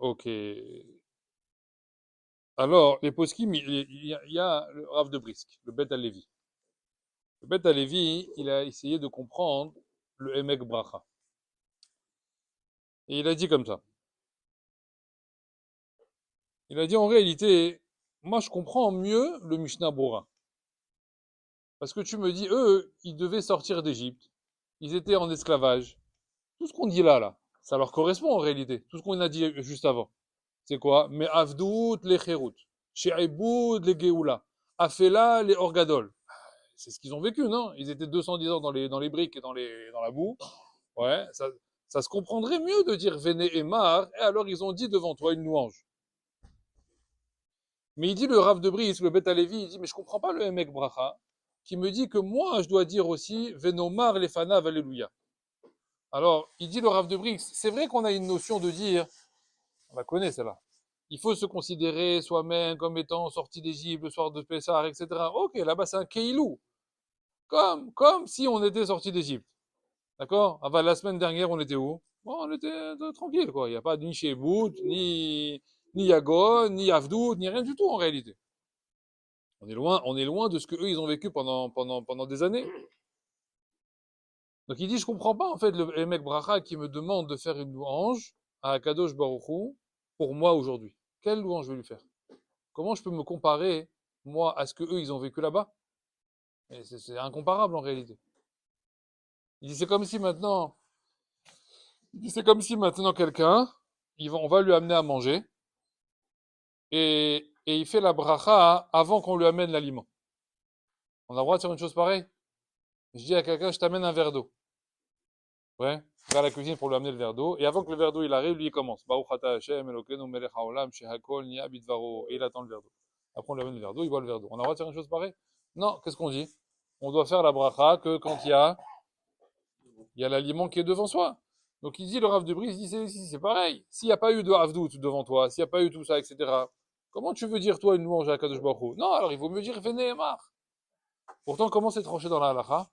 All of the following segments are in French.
Ok. Alors, les poskim, il y a le Rav de Brisk, le Bet Alevi. Le Bet Alevi, il a essayé de comprendre le Emek Bracha. Et il a dit comme ça. Il a dit en réalité, moi je comprends mieux le Mishnah Bora. Parce que tu me dis, eux, ils devaient sortir d'Égypte. Ils étaient en esclavage. Tout ce qu'on dit là, ça leur correspond en réalité. Tout ce qu'on a dit juste avant. C'est quoi? Mais Avdout les Cherut. She'eboud les Geoula. Afela les Orgadol. C'est ce qu'ils ont vécu, non? Ils étaient 210 ans dans les briques et dans la boue. Ouais, ça se comprendrait mieux de dire Véné et Mar, et alors ils ont dit devant toi une louange. Mais il dit le Rav de Brisk, le Bet Alevi, il dit, mais je comprends pas le Emek Bracha, qui me dit que moi, je dois dire aussi Venomar Lefanav Alléluia. Alors, il dit le Rav de Brisk, c'est vrai qu'on a une notion de dire, on la connaît celle-là, il faut se considérer soi-même comme étant sorti d'Égypte le soir de Pessah, etc. Ok, là-bas c'est un Keilou, comme si on était sorti d'Égypte. D'accord? Avant la semaine dernière, on était où? Bon, on était tranquille, quoi. Il n'y a pas ni Shebout, ni Yagon, ni Avdout, ni rien du tout en réalité. On est loin de ce que eux ils ont vécu pendant des années. Donc il dit, je comprends pas en fait le mec Bracha qui me demande de faire une louange à Akadosh Baruch Hu pour moi aujourd'hui. Quelle louange je vais lui faire? Comment je peux me comparer moi à ce que eux ils ont vécu là-bas? Et c'est incomparable en réalité. Il dit c'est comme si maintenant, il dit c'est comme si maintenant quelqu'un, on va lui amener à manger et il fait la bracha avant qu'on lui amène l'aliment. On a le droit de faire une chose pareille? Je dis à quelqu'un, je t'amène un verre d'eau. Ouais, vers la cuisine pour lui amener le verre d'eau. Et avant que le verre d'eau il arrive, lui il commence. Baruch ata Hashem, Elokeinu melech haolam, shehakol niya bidvaro. Et il attend le verre d'eau. Après on lui amène le verre d'eau, il boit le verre d'eau. On a le droit de faire une chose pareille? Non, qu'est-ce qu'on dit? On doit faire la bracha que quand il y a l'aliment qui est devant soi. Donc il dit, le Rav de Bris, il dit, c'est pareil. S'il n'y a pas eu de Havdout devant toi, s'il n'y a pas eu tout ça, etc., comment tu veux dire toi une louange à Kadosh Baruch Hu? Non, alors il vaut mieux dire Venéemar. Pourtant, comment c'est tranché dans la halacha?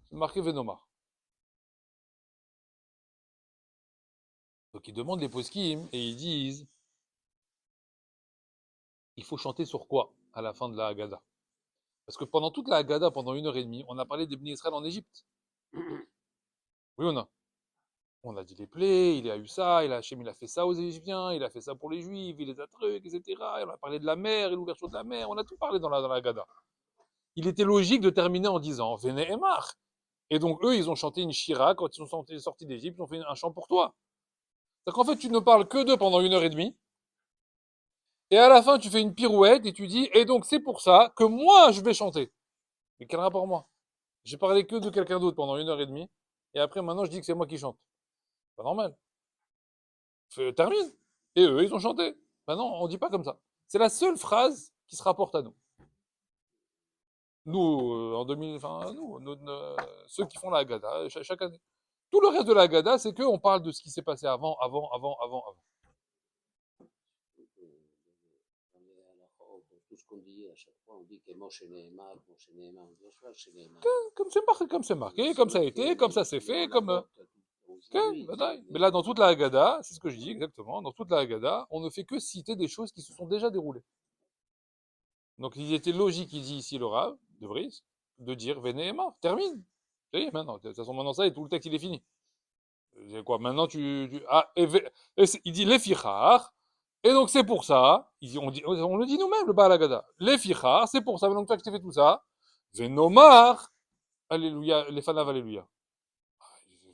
C'est marqué Venomar. Donc ils demandent les poskim et ils disent, il faut chanter sur quoi à la fin de la Haggadah? Parce que pendant toute la Haggadah, pendant 1 heure et demie, on a parlé des Bnei Israël en Égypte. Oui ou non? On a dit les plaies, il a eu ça, Hachem, il a fait ça aux Égyptiens, il a fait ça pour les Juifs, il les a trucs, etc. Et on a parlé de la mer et l'ouverture de la mer, on a tout parlé dans la Haggadah. Il était logique de terminer en disant Véné et Mar. Et donc eux, ils ont chanté une shira quand ils sont sortis d'Égypte, ils ont fait un chant pour toi. C'est qu'en fait, tu ne parles que d'eux pendant 1 heure et demie, et à la fin, tu fais une pirouette et tu dis, et donc c'est pour ça que moi, je vais chanter. Mais quel rapport moi? J'ai parlé que de quelqu'un d'autre pendant 1 heure et demie, et après, maintenant, je dis que c'est moi qui chante. Pas normal. Termine. Et eux, ils ont chanté. Maintenant, on dit pas comme ça. C'est la seule phrase qui se rapporte à nous. Nous, en 2000, enfin, ceux qui font la Haggadah, chaque année. Tout le reste de la Haggadah, c'est qu'on parle de ce qui s'est passé avant, avant, avant, avant, avant. Tout ce qu'on dit à chaque fois, on dit que Moshe Nehemar, bien sûr, Moshe Nehemar. Comme c'est marqué, comme ça a été, comme ça s'est fait, comme. Mais là, dans toute la Haggadah, c'est ce que je dis exactement, dans toute la Haggadah, on ne fait que citer des choses qui se sont déjà déroulées. Donc il était logique, il dit ici le Rav de Brisk, de dire Vénéma, termine. Ça y est, maintenant, de toute façon, maintenant ça y est, tout le texte il est fini. Quoi, maintenant il dit les fichar, et donc c'est pour ça, on le dit nous-mêmes, le Balagada, les fichar, c'est pour ça, donc toi que tu fais tout ça, Vénomar, Alléluia, les fanav, Alléluia.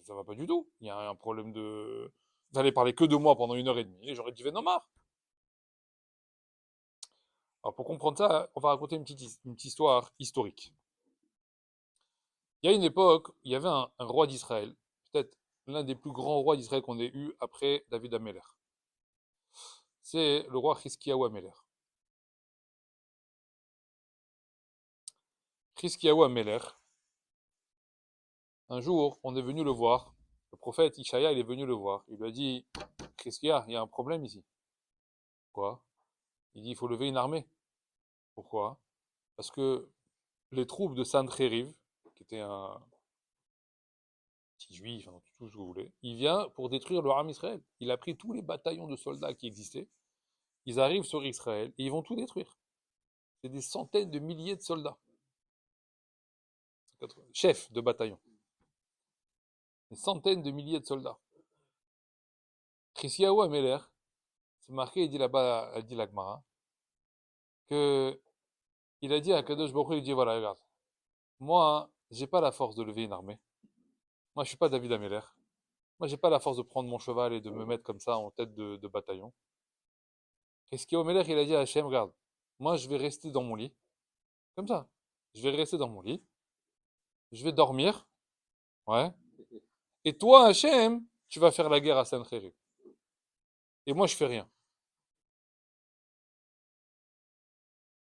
Ça va pas du tout, il y a un problème de. Vous allez parler que de moi pendant 1 heure et demie, et j'aurais dit Vénomar. Alors pour comprendre ça, on va raconter une petite histoire historique. Il y a une époque, il y avait un roi d'Israël, peut-être l'un des plus grands rois d'Israël qu'on ait eu après David Ameller. C'est le roi Hiskiyahu Ameller. Hiskiyahu Ameller, un jour, on est venu le voir. Le prophète Ishaïa, il est venu le voir. Il lui a dit, Hiskiya, il y a un problème ici. Quoi? Il dit, il faut lever une armée. Pourquoi? Parce que les troupes de Sancheriv, qui était un juif, hein, tout ce que vous voulez. Il vient pour détruire le Ham Israël. Il a pris tous les bataillons de soldats qui existaient. Ils arrivent sur Israël et ils vont tout détruire. C'est des centaines de milliers de soldats. Chefs de bataillon. Des centaines de milliers de soldats. Chisiaou Améler, c'est marqué, il dit là-bas, il dit la Gemara, que il a dit à Kadosh Baruch Hu, il dit voilà, regarde, moi, j'ai pas la force de lever une armée. Moi, je suis pas David Améler. Moi, j'ai pas la force de prendre mon cheval et de me mettre comme ça en tête de bataillon. Chisiaou Améler, il a dit à Hachem, regarde, moi, je vais rester dans mon lit, comme ça. Je vais rester dans mon lit, je vais dormir, ouais. Et toi, Hachem, tu vas faire la guerre à Sancheriv. Et moi, je fais rien.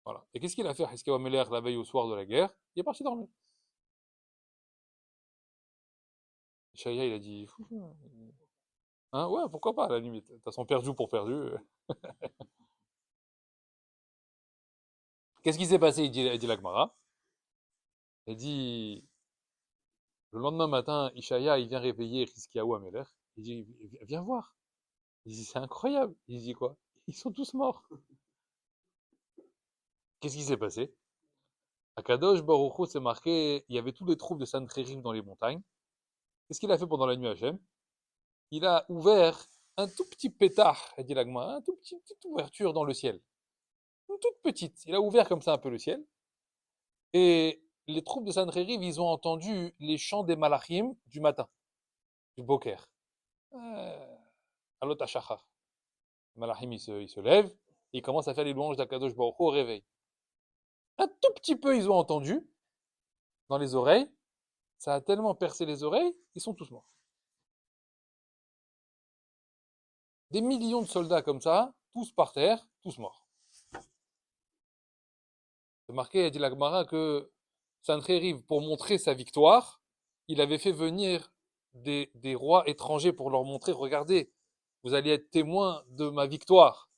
Voilà. Et qu'est-ce qu'il a fait, Hiskiyahu Améler, la veille au soir de la guerre? Il est parti dormir. Shaya, il a dit, hein, ouais, pourquoi pas, à la limite. T'as son perdu pour perdu. Qu'est-ce qui s'est passé? Il dit la Gemara. Il dit, le lendemain matin, Ishaya, il vient réveiller Hiskiyahu Améler. Il dit, viens voir. Il dit, c'est incroyable. Il dit quoi? Ils sont tous morts. Qu'est-ce qui s'est passé? À Kadosh Baruch Hu, c'est marqué, il y avait tous les troupes de Sancheriv dans les montagnes. Qu'est-ce qu'il a fait pendant la nuit, Hachem? Il a ouvert un tout petit pétard, a dit la Gemara, un tout petite ouverture dans le ciel. Une toute petite. Il a ouvert comme ça un peu le ciel. Et les troupes de Sancheriv, ils ont entendu les chants des malachim du matin, du boker. Alot hashachar. Les malachim, ils se lèvent, et ils commencent à faire les louanges d'Akadosh Baruch Hu au réveil. Un tout petit peu, ils ont entendu dans les oreilles. Ça a tellement percé les oreilles, ils sont tous morts. Des millions de soldats comme ça, tous par terre, tous morts. C'est marqué, a dit la Gemara, que Sancheriv, pour montrer sa victoire, il avait fait venir des rois étrangers pour leur montrer, regardez, vous allez être témoins de ma victoire.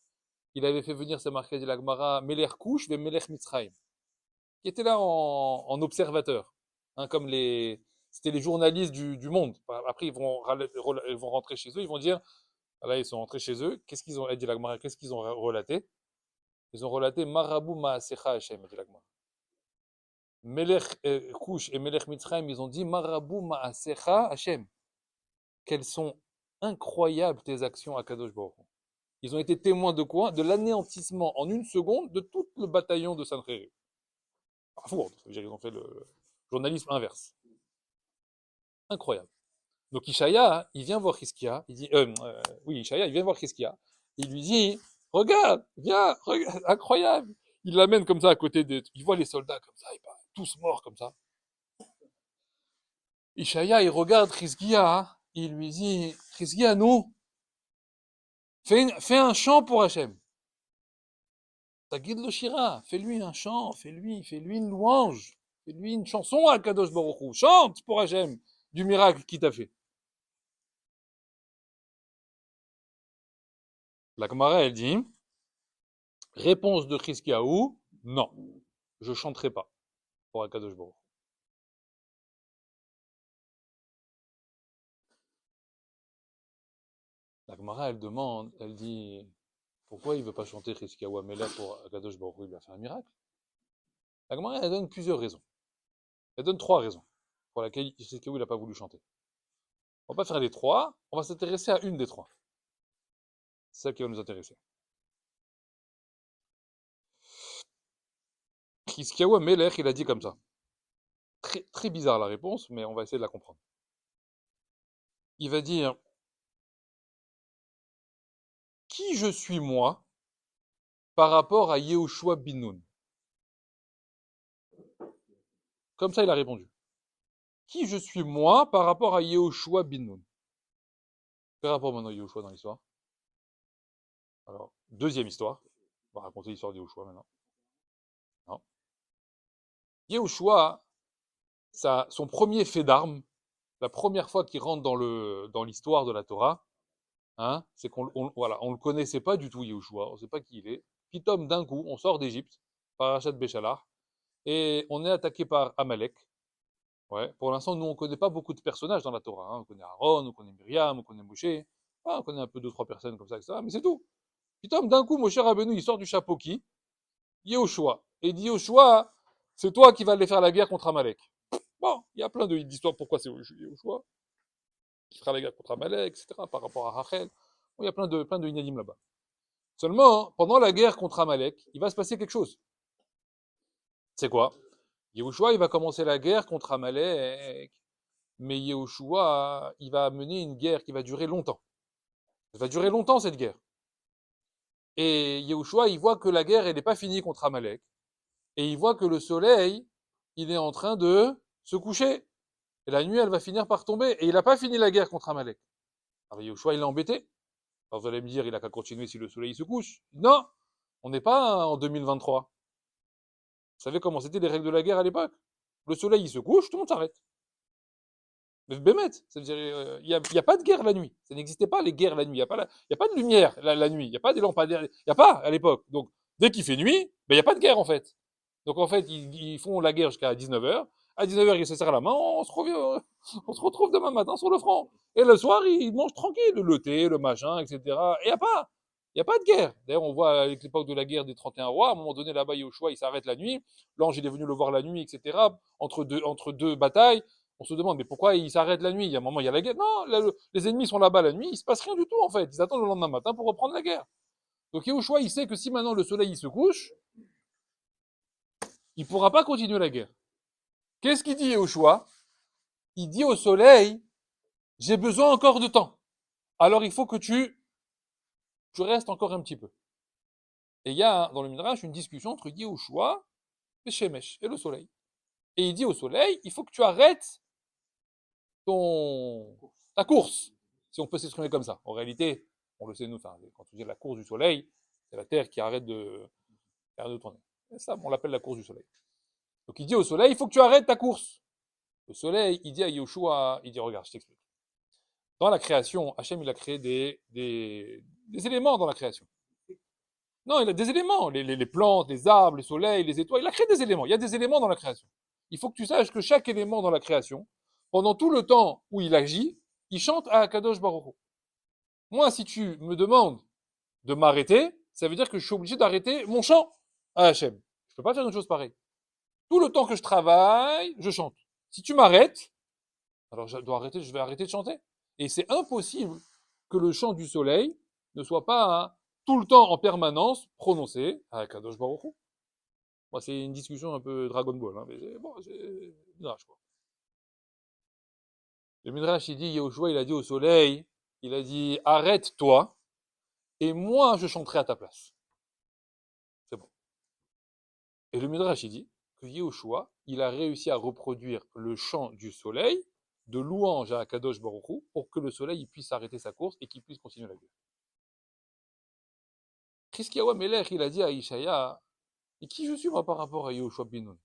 Il avait fait venir, c'est marqué, a dit la Gemara, Melech Kush et Melech Mitzrayim, qui étaient là en observateur, hein, comme c'était les journalistes du monde. Après, ils vont rentrer chez eux, ils vont dire, là, ils sont rentrés chez eux, qu'est-ce qu'ils ont, a dit la Gemara, qu'est-ce qu'ils ont relaté? Ils ont relaté Marabou Ma'asecha Hashem, a dit la Gemara. Melech Kush et Melech Mitzrayim, ils ont dit Marabou Ma'asecha Hashem. Quelles sont incroyables tes actions à Kadosh Baruch Hu. Ils ont été témoins de quoi? De l'anéantissement en une seconde de tout le bataillon de Sancheriv. Ça veut dire qu'ils ont fait le journalisme inverse. Incroyable. Donc Ishaya, il vient voir Hiskia, il dit, Ishaya, il vient voir Hiskia, il lui dit, regarde, viens, regarde, incroyable. Il l'amène comme ça à côté il voit les soldats comme ça, tous morts comme ça. Ishaya, il regarde Hiskia, il lui dit, Hiskia, nous, fais un chant pour Hachem. Ta guide le Shira, fais-lui un chant, fais-lui une louange, fais-lui une chanson à Kadosh Baruch Hu, chante pour Hachem du miracle qu'il t'a fait. La Gemara, elle dit, réponse de Hiskiyahu, non, je chanterai pas pour Akadosh Baruch. La Gemara, elle demande, elle dit, pourquoi il veut pas chanter Hiskiyahu Améler pour Akadosh Baruch, il lui a fait un miracle? La Gemara, elle donne plusieurs raisons. Elle donne 3 raisons pour lesquelles Hiskiyahu n'a pas voulu chanter. On va pas faire les 3, on va s'intéresser à une des 3. C'est celle qui va nous intéresser. Hiskiyahu Améler, il a dit comme ça. Très, très bizarre la réponse, mais on va essayer de la comprendre. Il va dire, qui je suis moi par rapport à Yehoshua bin Nun? Comme ça, il a répondu. Qui je suis moi par rapport à Yehoshua bin Nun? Quel rapport maintenant Yehoshua dans l'histoire? Alors, deuxième histoire. On va raconter l'histoire de Yehoshua maintenant. Non. Yehoshua, son premier fait d'armes, la première fois qu'il rentre dans l'histoire de la Torah, hein, c'est voilà, on le connaissait pas du tout, Yehoshua, on ne sait pas qui il est. Pitom, d'un coup, on sort d'Égypte, par Parashat Béchalar, et on est attaqué par Amalek. Ouais. Pour l'instant, nous, on connaît pas beaucoup de personnages dans la Torah, hein. On connaît Aaron, on connaît Myriam, on connaît Moshe. Ah, on connaît un peu deux, trois personnes comme ça, etc. Mais c'est tout. Putain, d'un coup, Moshe Rabbeinu, il sort du chapeau qui? Yehoshua. Et il dit Yehoshua, c'est toi qui vas aller faire la guerre contre Amalek. Bon, il y a plein d'histoires pourquoi c'est Yehoshua qui fera la guerre contre Amalek, etc. par rapport à Rachel. Bon, il y a plein de inanim là-bas. Seulement, hein, pendant la guerre contre Amalek, il va se passer quelque chose. C'est quoi? Yehoshua, il va commencer la guerre contre Amalek. Mais Yehoshua, il va mener une guerre qui va durer longtemps. Ça va durer longtemps cette guerre. Et Yehoshua, il voit que la guerre, elle n'est pas finie contre Amalek. Et il voit que le soleil, il est en train de se coucher. Et la nuit, elle va finir par tomber. Et il n'a pas fini la guerre contre Amalek. Alors Yehoshua, il est embêté. Alors vous allez me dire, il a qu'à continuer si le soleil se couche. Non, on n'est pas en 2023. Vous savez comment c'était les règles de la guerre à l'époque? Le soleil, il se couche, tout le monde s'arrête. Mais Bémet, ça veut dire, il y a pas de guerre la nuit. Ça n'existait pas les guerres la nuit. Il y a pas de lumière la nuit. Il y a pas des lampadaires. Il y a pas à l'époque. Donc dès qu'il fait nuit, ben il y a pas de guerre en fait. Donc en fait, ils font la guerre jusqu'à 19h. À 19h, ils se serrent la main. On se retrouve demain matin sur le front. Et le soir, ils mangent tranquille le thé, le machin, etc. Et il y a pas de guerre. D'ailleurs, on voit avec l'époque de la guerre des 31 rois, à un moment donné, là-bas, Yoshua, il s'arrête la nuit. L'ange, il est venu le voir la nuit, etc. Entre deux batailles. On se demande, mais pourquoi il s'arrête la nuit? Il y a un moment, il y a la guerre. Non, les ennemis sont là-bas la nuit, il se passe rien du tout, en fait. Ils attendent le lendemain matin pour reprendre la guerre. Donc Yahushua, il sait que si maintenant le soleil il se couche, il pourra pas continuer la guerre. Qu'est-ce qu'il dit Yahushua? Il dit au soleil, j'ai besoin encore de temps. Alors il faut que tu restes encore un petit peu. Et il y a dans le Midrash une discussion entre Yahushua et Shemesh et le soleil. Et il dit au soleil, il faut que tu arrêtes ta course, si on peut s'exprimer comme ça. En réalité, on le sait nous, enfin, quand on dit la course du soleil, c'est la Terre qui arrête de tourner. Et ça, on l'appelle la course du soleil. Donc il dit au soleil, il faut que tu arrêtes ta course. Le soleil, il dit à Yoshua, il dit, regarde, je t'explique. Dans la création, Hachem, il a créé des éléments dans la création. Non, il a des éléments, les plantes, les arbres, les soleils, les étoiles, il a créé des éléments. Il y a des éléments dans la création. Il faut que tu saches que chaque élément dans la création, pendant tout le temps où il agit, il chante à Akadosh Baruch Hu. Moi, si tu me demandes de m'arrêter, ça veut dire que je suis obligé d'arrêter mon chant à Hachem. Je peux pas faire une chose pareille. Tout le temps que je travaille, je chante. Si tu m'arrêtes, alors je vais arrêter de chanter. Et c'est impossible que le chant du soleil ne soit pas tout le temps en permanence prononcé à Kadosh Baruch Hu. Moi, c'est une discussion un peu Dragon Ball, hein, mais bon, c'est Midrash, quoi. Le Midrash, il dit, Yehoshua, il a dit au soleil, il a dit, arrête-toi, et moi, je chanterai à ta place. C'est bon. Et le Midrash, il dit que Yehoshua, il a réussi à reproduire le chant du soleil de louange à Kadosh Baruch Hu pour que le soleil puisse arrêter sa course et qu'il puisse continuer la guerre. Chizkiyahu Melech, il a dit à Ishaïa, et qui je suis moi par rapport à Yehoshua bin Nun?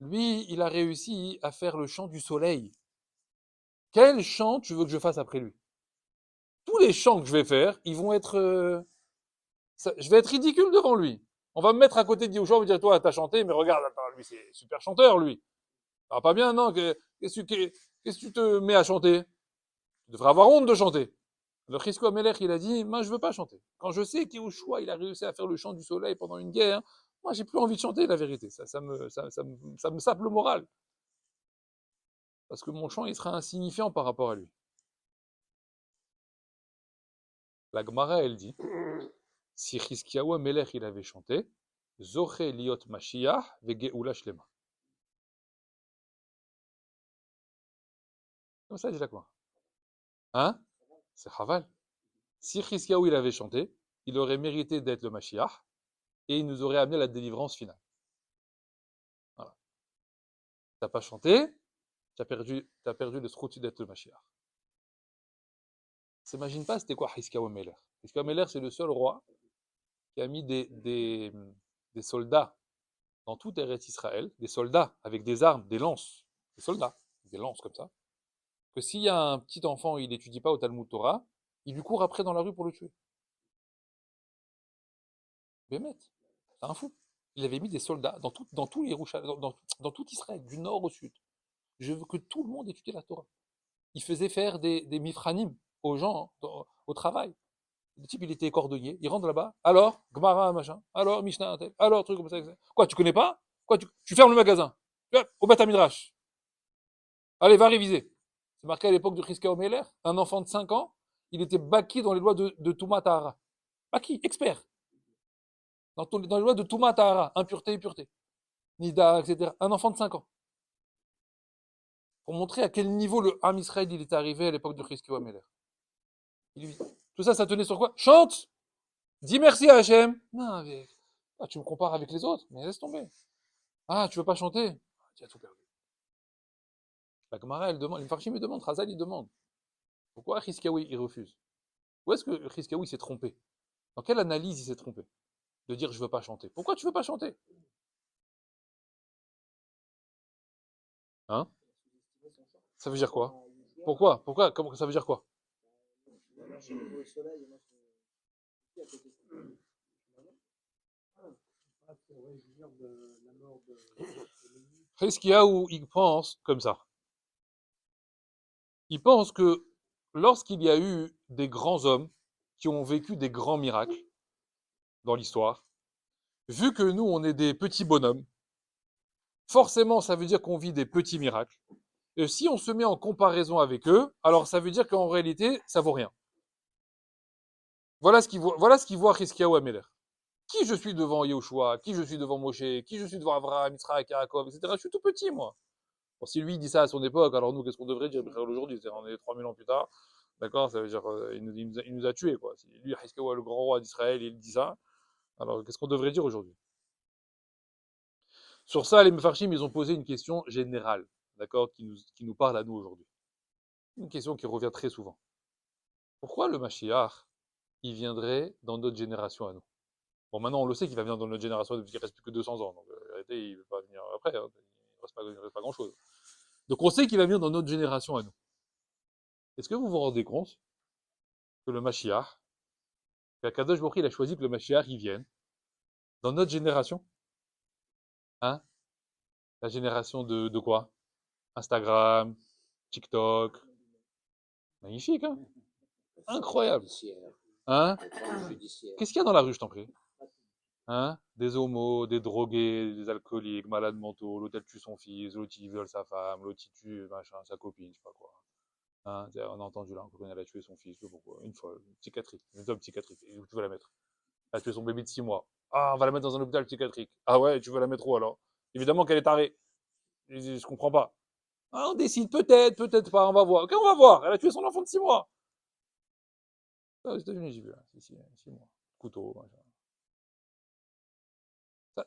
Lui, il a réussi à faire le chant du soleil. Quel chant tu veux que je fasse après lui? Tous les chants que je vais faire, ils vont être... je vais être ridicule devant lui. On va me mettre à côté de Yehoshua, on va dire, toi, t'as chanté, mais regarde, attends, lui, c'est super chanteur, lui. Ah, pas bien, non? Qu'est-ce que tu te mets à chanter? Tu devrais avoir honte de chanter. Le Chizkiyahu Melech, il a dit, moi, je veux pas chanter. Quand je sais qu'Yehoshua, il a réussi à faire le chant du soleil pendant une guerre, moi, j'ai plus envie de chanter, la vérité. Ça me sape le moral. Parce que mon chant, il sera insignifiant par rapport à lui. La Gemara, elle dit, si Chizkiyahu Melech, il avait chanté, Zoche liot Mashiach vegeula shlema. Comme ça, dit la Gemara. Hein? C'est Chaval. Si Chizkiyahu, il avait chanté, il aurait mérité d'être le Mashiach, et il nous aurait amené à la délivrance finale. Voilà. T'as pas chanté, t'as perdu le srouti d'être le Mashiach. S'imagine pas c'était quoi Chizkiyahu Melech. Chizkiyahu Melech, c'est le seul roi qui a mis des soldats dans tout Eretz Israël, des soldats avec des armes, des lances, des soldats, des lances comme ça, que s'il y a un petit enfant, il n'étudie pas au Talmud Torah, il lui court après dans la rue pour le tuer. Bémet, c'est un fou. Il avait mis des soldats dans tout Yerushalayim, dans tout Israël, du nord au sud. Je veux que tout le monde étudie la Torah. Il faisait faire des mifranim aux gens au travail. Le type, il était cordonnier, il rentre là-bas. Alors, Gemara, machin. Alors, Mishnah, un tel. Alors, truc comme ça. Etc. Quoi, tu connais pas? Quoi, tu fermes le magasin. Hop, au Beth Midrash. Allez, va réviser. C'est marqué à l'époque de Chizkiyahu Omeler. Un enfant de 5 ans, il était baki dans les lois de Touma Tahara. Baki, expert. Dans les lois de Touma Tahara. Impureté, impureté. Nida, etc. Un enfant de 5 ans. Pour montrer à quel niveau le Ham Israël il était arrivé à l'époque de Chizkiyahu Omeler. Tout ça, ça tenait sur quoi? Chante! Dis merci à Hachem. Non, mais tu me compares avec les autres, mais laisse tomber. Ah, tu veux pas chanter? Tu as tout perdu. La Gemara, elle demande, les Farshim, ils demandent, Razal, il demande. Pourquoi Chizkiyahu, il refuse? Où est-ce que Chizkiyahu, il s'est trompé? Dans quelle analyse il s'est trompé? De dire, je veux pas chanter. Pourquoi tu veux pas chanter? Hein? Ça veut dire quoi? Pourquoi? Comment ça veut dire quoi? Chizkiyahu, il pense comme ça. Il pense que lorsqu'il y a eu des grands hommes qui ont vécu des grands miracles dans l'histoire, vu que nous, on est des petits bonhommes, forcément, ça veut dire qu'on vit des petits miracles. Et si on se met en comparaison avec eux, alors ça veut dire qu'en réalité, ça vaut rien. Voilà ce qu'il voit Chizkiyahu Améler. Qui je suis devant Yehoshua, qui je suis devant Moshe, qui je suis devant Abraham, Yitzhak, Yaakov, etc. Je suis tout petit, moi. Bon, si lui il dit ça à son époque, alors nous, qu'est-ce qu'on devrait dire aujourd'hui? On est 3000 ans plus tard. D'accord? Ça veut dire il nous a tués, quoi. Si lui, Chizkiyahu, le grand roi d'Israël, il dit ça, alors qu'est-ce qu'on devrait dire aujourd'hui? Sur ça, les Mefarshim, ils ont posé une question générale, d'accord, qui nous parle à nous aujourd'hui. Une question qui revient très souvent. Pourquoi le Mashiach, il viendrait dans notre génération à nous? Bon, maintenant, on le sait qu'il va venir dans notre génération depuis qu'il reste plus que 200 ans. Donc, en réalité, il ne veut pas venir après. Hein. Il ne reste pas grand-chose. Donc, on sait qu'il va venir dans notre génération à nous. Est-ce que vous vous rendez compte que le Mashiach, qu'Akadosh Baruch Hu, il a choisi que le Mashiach, il vienne dans notre génération? Hein? La génération de quoi? Instagram, TikTok. Magnifique, hein? Incroyable. Hein? Qu'est-ce qu'il y a dans la rue, je t'en prie? Hein? Des homos, des drogués, des alcooliques, malades mentaux, l'autre elle tue son fils, l'autre il viole sa femme, l'autre il tue machin, sa copine, je sais pas quoi. Hein? On a entendu là, elle a tué son fils, je sais pas pourquoi, une folle, psychiatrique, une homme psychiatrique, et où tu veux la mettre? Elle a tué son bébé de 6 mois. Ah, on va la mettre dans un hôpital psychiatrique. Ah ouais, tu veux la mettre où alors? Évidemment qu'elle est tarée. Je comprends pas. Ah, on décide, peut-être, peut-être pas, on va voir. Ok, on va voir. Elle a tué son enfant de 6 mois. Ah, aux États-Unis, j'ai vu, là. 6 mois. Couteau, machin.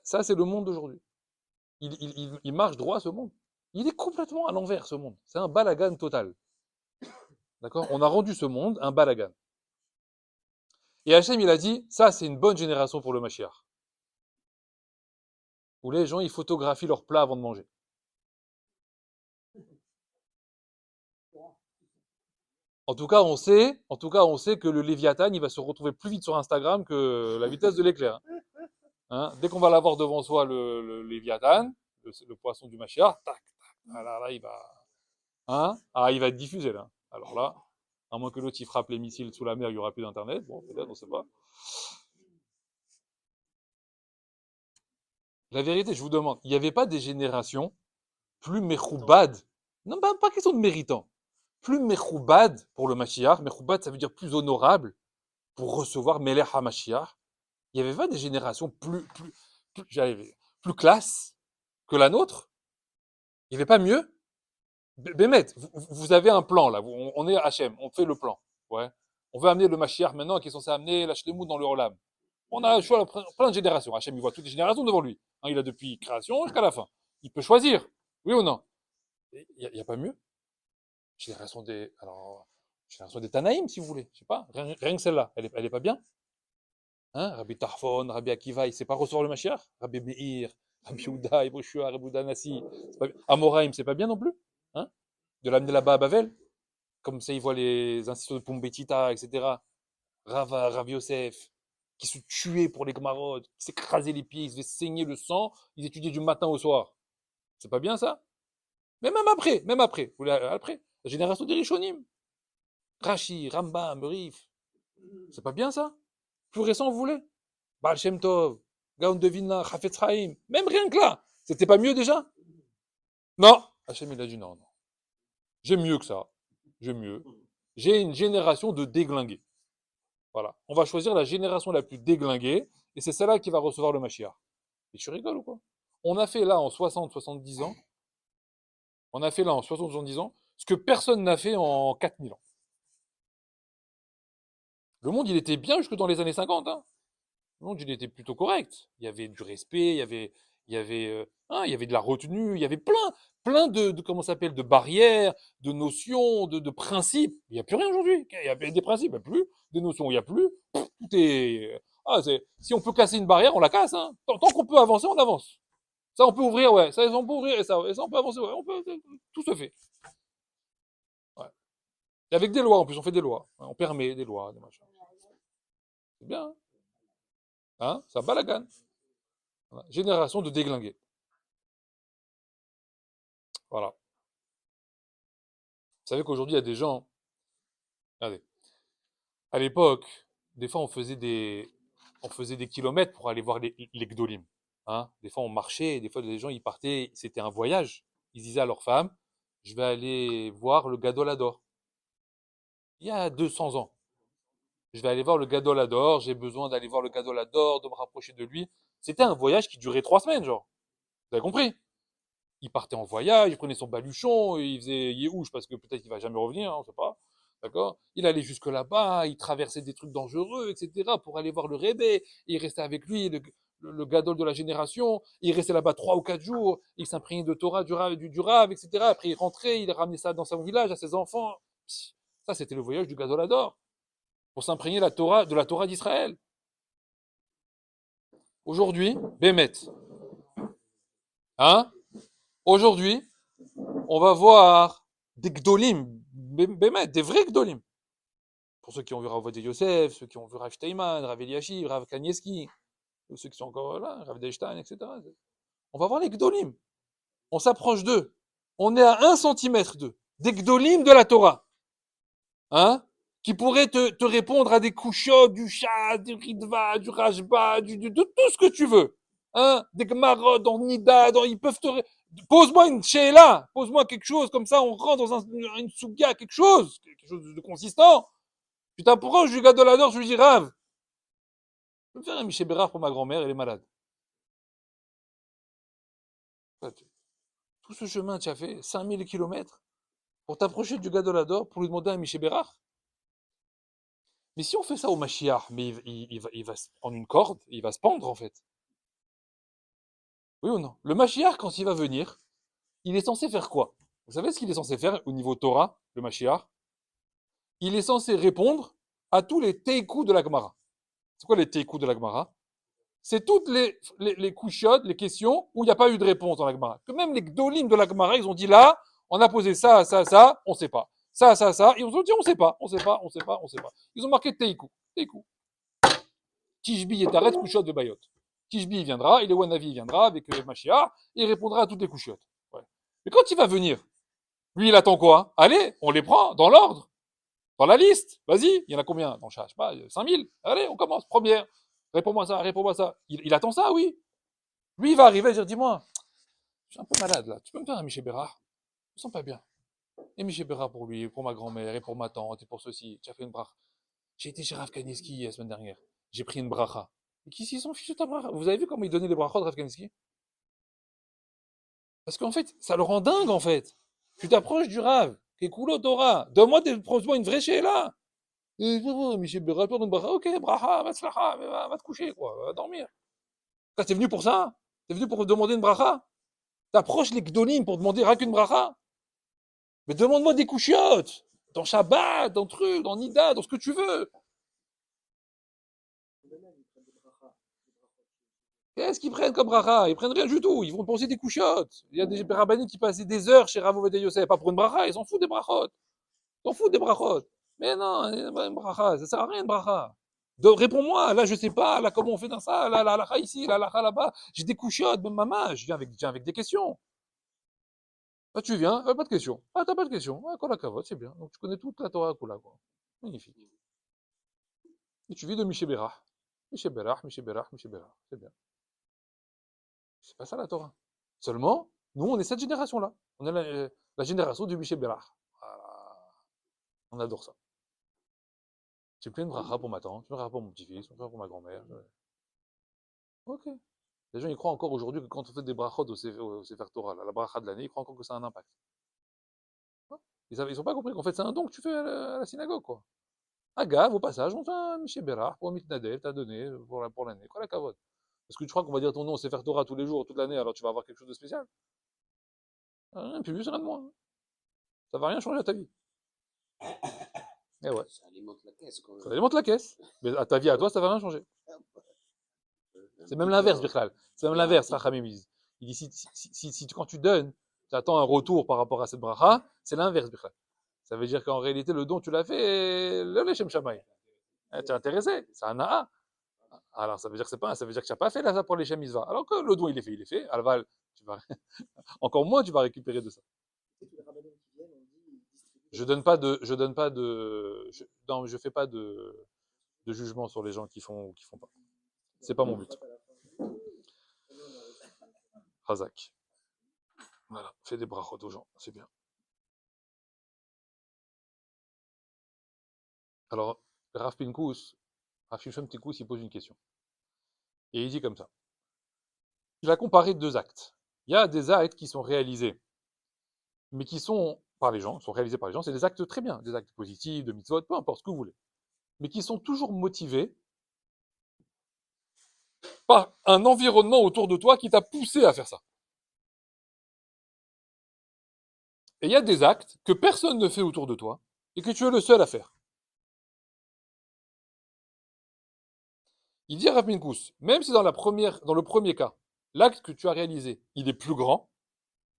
Ça c'est le monde d'aujourd'hui. Il marche droit, ce monde. Il est complètement à l'envers, ce monde. C'est un balagan total. D'accord? On a rendu ce monde un balagan. Et Hachem, il a dit, ça, c'est une bonne génération pour le Mashiach. Où les gens, ils photographient leurs plats avant de manger. En tout cas, on sait que le Léviathan, il va se retrouver plus vite sur Instagram que la vitesse de l'éclair. Hein? Dès qu'on va l'avoir devant soi, le Léviathan, le poisson du Mashiach, tac, tac, ah là, il va, hein? Ah, il va être diffusé, là. Alors là, à moins que l'autre, il frappe les missiles sous la mer, il n'y aura plus d'internet. Bon, peut-être, on ne sait pas. La vérité, je vous demande, il n'y avait pas des générations plus mechoubad? Non, pas question de méritant. Plus mechoubad pour le Mashiach. Mechoubad, ça veut dire plus honorable pour recevoir Melech HaMashiach. Il n'y avait pas des générations plus classe que la nôtre? Il n'y avait pas mieux? Bémet, vous avez un plan là, on est Hachem, on fait le plan. Ouais. On veut amener le Mashiach maintenant qui est censé amener la Shlemut dans le Olam. On a le choix plein de générations. Hachem, il voit toutes les générations devant lui. Hein, il a depuis création jusqu'à la fin. Il peut choisir, oui ou non? Il n'y a pas mieux? Génération des Tanaïm, si vous voulez. Je sais pas, rien que celle-là, elle est pas bien? Hein? Rabbi Tarfon, Rabbi Akiva, il sait pas recevoir le Mashiach? Rabbi Meir, Rabbi Yehuda, Iboshua, Rabbi Danassi, Amoraim, c'est pas bien non plus? Hein? De l'amener là-bas à Bavel? Comme ça, ils voient les instituts de Pumbetita, etc. Rav Yosef, qui se tuaient pour les Gmarot, qui s'écrasaient les pieds, ils se faisaient saigner le sang, ils étudiaient du matin au soir. C'est pas bien ça? Mais même après, après, la génération des Rishonim. Rashi, Rambam, Rif. C'est pas bien ça? Plus récent, vous voulez? Baal Shem Tov, Gaon de Vilna, Chafetz Chaim. Même rien que là. C'était pas mieux déjà? Non. Hachem, il a dit non, non. J'ai mieux que ça. J'ai mieux. J'ai une génération de déglingués. Voilà. On va choisir la génération la plus déglinguée, et c'est celle-là qui va recevoir le Mashiach. Et tu rigoles ou quoi? On a fait là en 60, 70 ans, on a fait là en 60, 70 ans, ce que personne n'a fait en 4000 ans. Le monde, il était bien jusque dans les années 50, hein. Le monde, il était plutôt correct. Il y avait du respect, il y avait de la retenue, il y avait plein de comment ça s'appelle, de barrières, de notions, de principes. Il n'y a plus rien aujourd'hui. Il y a des principes, il n'y a plus. Des notions, il n'y a plus. Tout est, si on peut casser une barrière, on la casse, hein. Tant qu'on peut avancer, on avance. Ça, on peut ouvrir, ouais. Ça, on peut ouvrir, et ça, on peut avancer, ouais. Tout se fait. Ouais. Et avec des lois, en plus, on fait des lois. On permet des lois, des machins. C'est bien, hein. Hein, ça balagane. Voilà. Génération de déglingués. Voilà. Vous savez qu'aujourd'hui, il y a des gens. Regardez. À l'époque, des fois, on faisait des kilomètres pour aller voir les Gdolim. Hein. Des fois, on marchait, des fois, les gens, ils partaient, c'était un voyage. Ils disaient à leur femme, je vais aller voir le Gadol Hador. Il y a 200 ans. Je vais aller voir le Gadol Hador, j'ai besoin d'aller voir le Gadol Hador, de me rapprocher de lui. C'était un voyage qui durait 3 semaines, genre. Vous avez compris? Il partait en voyage, il prenait son baluchon, il faisait Yéhouch parce que peut-être qu'il va jamais revenir, hein, on sait pas. D'accord? Il allait jusque là-bas, il traversait des trucs dangereux, etc., pour aller voir le Rébé. Il restait avec lui, le gadol de la génération. Il restait là-bas 3 ou 4 jours. Il s'imprégnait de Torah, du Rav, etc. Après, il rentrait, il ramenait ça dans son village, à ses enfants. Ça, c'était le voyage du gadol Hador. Pour s'imprégner de la Torah d'Israël. Aujourd'hui, Bémet. Hein? Aujourd'hui, on va voir des Gdolim, Bémet, des vrais Gdolim. Pour ceux qui ont vu Rav Ovadia Yosef, ceux qui ont vu Rav Steinman, Rav Eliachiv, Rav Kanievski, ceux qui sont encore là, Rav Deinstein, etc. On va voir les Gdolim. On s'approche d'eux. On est à 1 centimètre d'eux. Des Gdolim de la Torah. Hein? Qui pourraient te répondre à des Kushot, du Shad, du Ritva, du Rashba, de tout ce que tu veux. Hein? Des Gmarot, dans Nida, ils peuvent te... Pose-moi une Sheila, pose-moi quelque chose, comme ça on rentre dans une Souga, quelque chose de consistant. Tu t'approches du Gadol Hador, je lui dis, Rav, je vais me faire un Miché Bérard pour ma grand-mère, elle est malade. Tout ce chemin, tu as fait 5000 kilomètres pour t'approcher du Gadol Hador, pour lui demander un Miché Bérard. Mais si on fait ça au Mashiach, mais il va se prendre une corde, il va se pendre en fait. Oui ou non? Le Mashiach, quand il va venir, il est censé faire quoi? Vous savez ce qu'il est censé faire au niveau Torah, le Mashiach? Il est censé répondre à tous les teikou de la Gemara. C'est quoi les teikou de la Gemara? C'est toutes les couchottes, les questions où il n'y a pas eu de réponse dans la Gemara. Que même les gdolim de la Gemara, ils ont dit là, on a posé ça, on ne sait pas. Ça, et ils ont dit on ne sait pas, on ne sait pas, on ne sait pas, on ne sait pas. Ils ont marqué teikou. Tishbi et Taret, couchotte de Bayot. Tishbi, il viendra, et le Wanavi, il viendra avec Mashiach, et il répondra à toutes les couchottes. Ouais. Mais quand il va venir, lui, il attend quoi? Allez, on les prend dans l'ordre. Dans la liste, vas-y, il y en a combien? Dans chaque, je sais pas, 5000. Allez, on commence. Première. Réponds-moi ça, réponds-moi ça. Il attend ça, oui. Lui, il va arriver et dire, dis-moi, je suis un peu malade là. Tu peux me faire un Miché Bérard? Je me sens pas bien. Et Miché Bérard pour lui, pour ma grand-mère, et pour ma tante, et pour ceci. Tu as fait une bracha. J'ai été chez Rav Kanievski la semaine dernière. J'ai pris une bracha. Et qui s'y sont fichus de ta bracha? Vous avez vu comment il donnait les brachas de Rav Kanievski? Parce qu'en fait, ça le rend dingue, en fait. Tu t'approches du Rav. Kekulo Torah. Donne-moi une vraie là. Michel Béraud, ok, bracha, va te coucher, quoi, va dormir. T'es venu pour ça? T'es venu pour demander une bracha? T'approches les gdolim pour demander rien qu'une bracha? Mais demande-moi des couchiottes! Dans Shabbat, dans truc, dans Nida, dans ce que tu veux. Qu'est-ce qu'ils prennent comme bracha? Ils prennent rien du tout. Ils vont penser des couchiottes. Il y a des rabbinés qui passaient des heures chez Rav Ovadia Yosef, pas pour une bracha, ils s'en foutent des brachot. Ils s'en foutent des brachot. Mais non, une bracha, ça sert à rien de bracha. Réponds-moi, là je sais pas, là comment on fait dans ça, là la ici, là là-bas, j'ai des couchiottes, maman, je viens avec des questions. Là, tu viens, pas de question. Ah, t'as pas de question. Ah, Kol HaKavod, c'est bien. Donc, tu connais toute la Torah Kula, quoi. Magnifique. Et tu vis de Mishéberah. Mishéberah, Mishéberah, Mishéberah. C'est bien. C'est pas ça la Torah. Seulement, nous, on est cette génération-là. On est la génération du Mishéberah. Voilà. On adore ça. J'ai plein de bracha pour ma tante, une bracha pour mon petit-fils, une bracha pour ma grand-mère. Ok. Les gens, ils croient encore aujourd'hui que quand on fait des brachot au Sefer Torah, la bracha de l'année, ils croient encore que ça a un impact. Ils n'ont pas compris qu'en fait, c'est un don que tu fais à la synagogue, quoi. Agave, au passage, on fait un Miché Bérard pour un Mitnadel, t'as donné pour l'année. Quoi la cavote? Est-ce que tu crois qu'on va dire ton nom au Sefer Torah tous les jours, toute l'année, alors tu vas avoir quelque chose de spécial? Rien de plus, rien de moins. Ça va rien changer à ta vie. Eh ouais. Ça alimente la caisse, quand Ça même. alimente la caisse. Mais à ta vie, à toi, ça va rien changer. C'est même l'inverse, Birklal. C'est même l'inverse, Rachamim disent. Il dit, quand tu donnes, tu attends un retour par rapport à cette bracha, c'est l'inverse, Birklal. Ça veut dire qu'en réalité, le don, tu l'as fait, le Lechem Shamaï. Tu es intéressé, c'est un naa. Alors, ça veut dire que c'est pas, ça veut dire que tu n'as pas fait là pour les Misva. Alors que le don, il est fait. Alval, tu vas, encore moins, tu vas récupérer de ça. Je fais pas de jugement sur les gens qui font ou qui font pas. C'est pas mon but. Razak. Voilà, fais des brachot aux gens, c'est bien. Alors, Rav Pinkus, Rav Shimshon Pinkus, il pose une question. Et il dit comme ça. Il a comparé deux actes. Il y a des actes qui sont réalisés, mais qui sont réalisés par les gens, c'est des actes très bien, des actes positifs, de mitzvot, peu importe ce que vous voulez, mais qui sont toujours motivés par un environnement autour de toi qui t'a poussé à faire ça. Et il y a des actes que personne ne fait autour de toi et que tu es le seul à faire. Il dit à Rav Pinkus, même si dans le premier cas, l'acte que tu as réalisé, il est plus grand,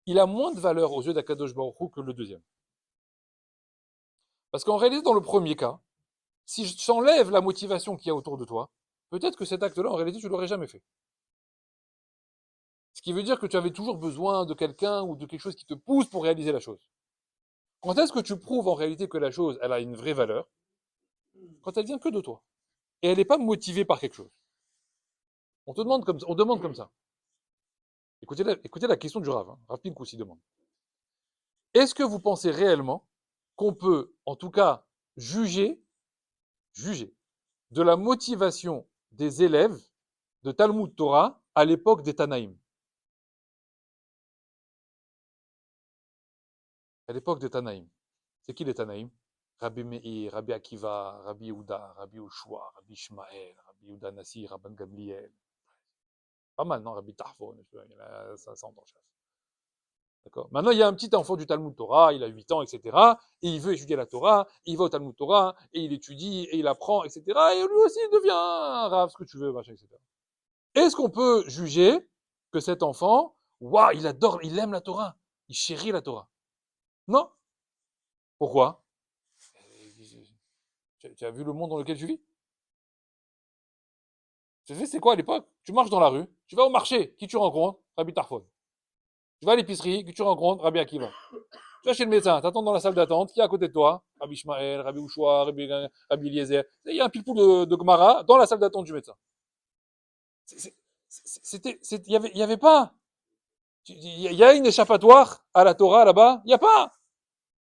il a moins de valeur aux yeux d'Akadosh Baruch Hu que le deuxième. Parce qu'en réalité, dans le premier cas, si je t'enlève la motivation qu'il y a autour de toi, peut-être que cet acte-là, en réalité, tu ne l'aurais jamais fait. Ce qui veut dire que tu avais toujours besoin de quelqu'un ou de quelque chose qui te pousse pour réaliser la chose. Quand est-ce que tu prouves en réalité que la chose, elle a une vraie valeur? Quand elle vient que de toi. Et elle n'est pas motivée par quelque chose. On demande comme ça. Écoutez la question du Rav. Rav Pinkus, il demande. Est-ce que vous pensez réellement qu'on peut, en tout cas, juger de la motivation des élèves de Talmud Torah à l'époque des Tanaïm? À l'époque des Tanaïm. C'est qui les Tanaïm? Rabbi Meir, Rabbi Akiva, Rabbi Yehuda, Rabbi Ushua, Rabbi Ishmael, Rabbi Yehuda Nassi, Rabban Gamliel. Pas mal, non? Rabbi Tarfon, il y en a 500 en chef. D'accord. Maintenant, il y a un petit enfant du Talmud Torah, il a 8 ans, etc. Et il veut étudier la Torah, et il va au Talmud Torah, et il étudie, et il apprend, etc. Et lui aussi, il devient un Rav, ce que tu veux, machin, etc. Est-ce qu'on peut juger que cet enfant, waouh, il aime la Torah, il chérit la Torah? Non. Pourquoi? Tu as vu le monde dans lequel tu vis? Tu sais, c'est quoi à l'époque? Tu marches dans la rue, tu vas au marché, qui tu rencontres? Rabbi Tarfon. Tu vas à l'épicerie, qui tu rencontres? Rabbi Akiva. Tu vas chez le médecin, tu attends dans la salle d'attente, qui est à côté de toi? Rabbi Ishmael, Rabbi Ushua, Rabbi Eliezer. Il y a un pile de Gemara dans la salle d'attente du médecin. Il y avait pas. Il y a une échappatoire à la Torah là-bas? Il n'y a pas.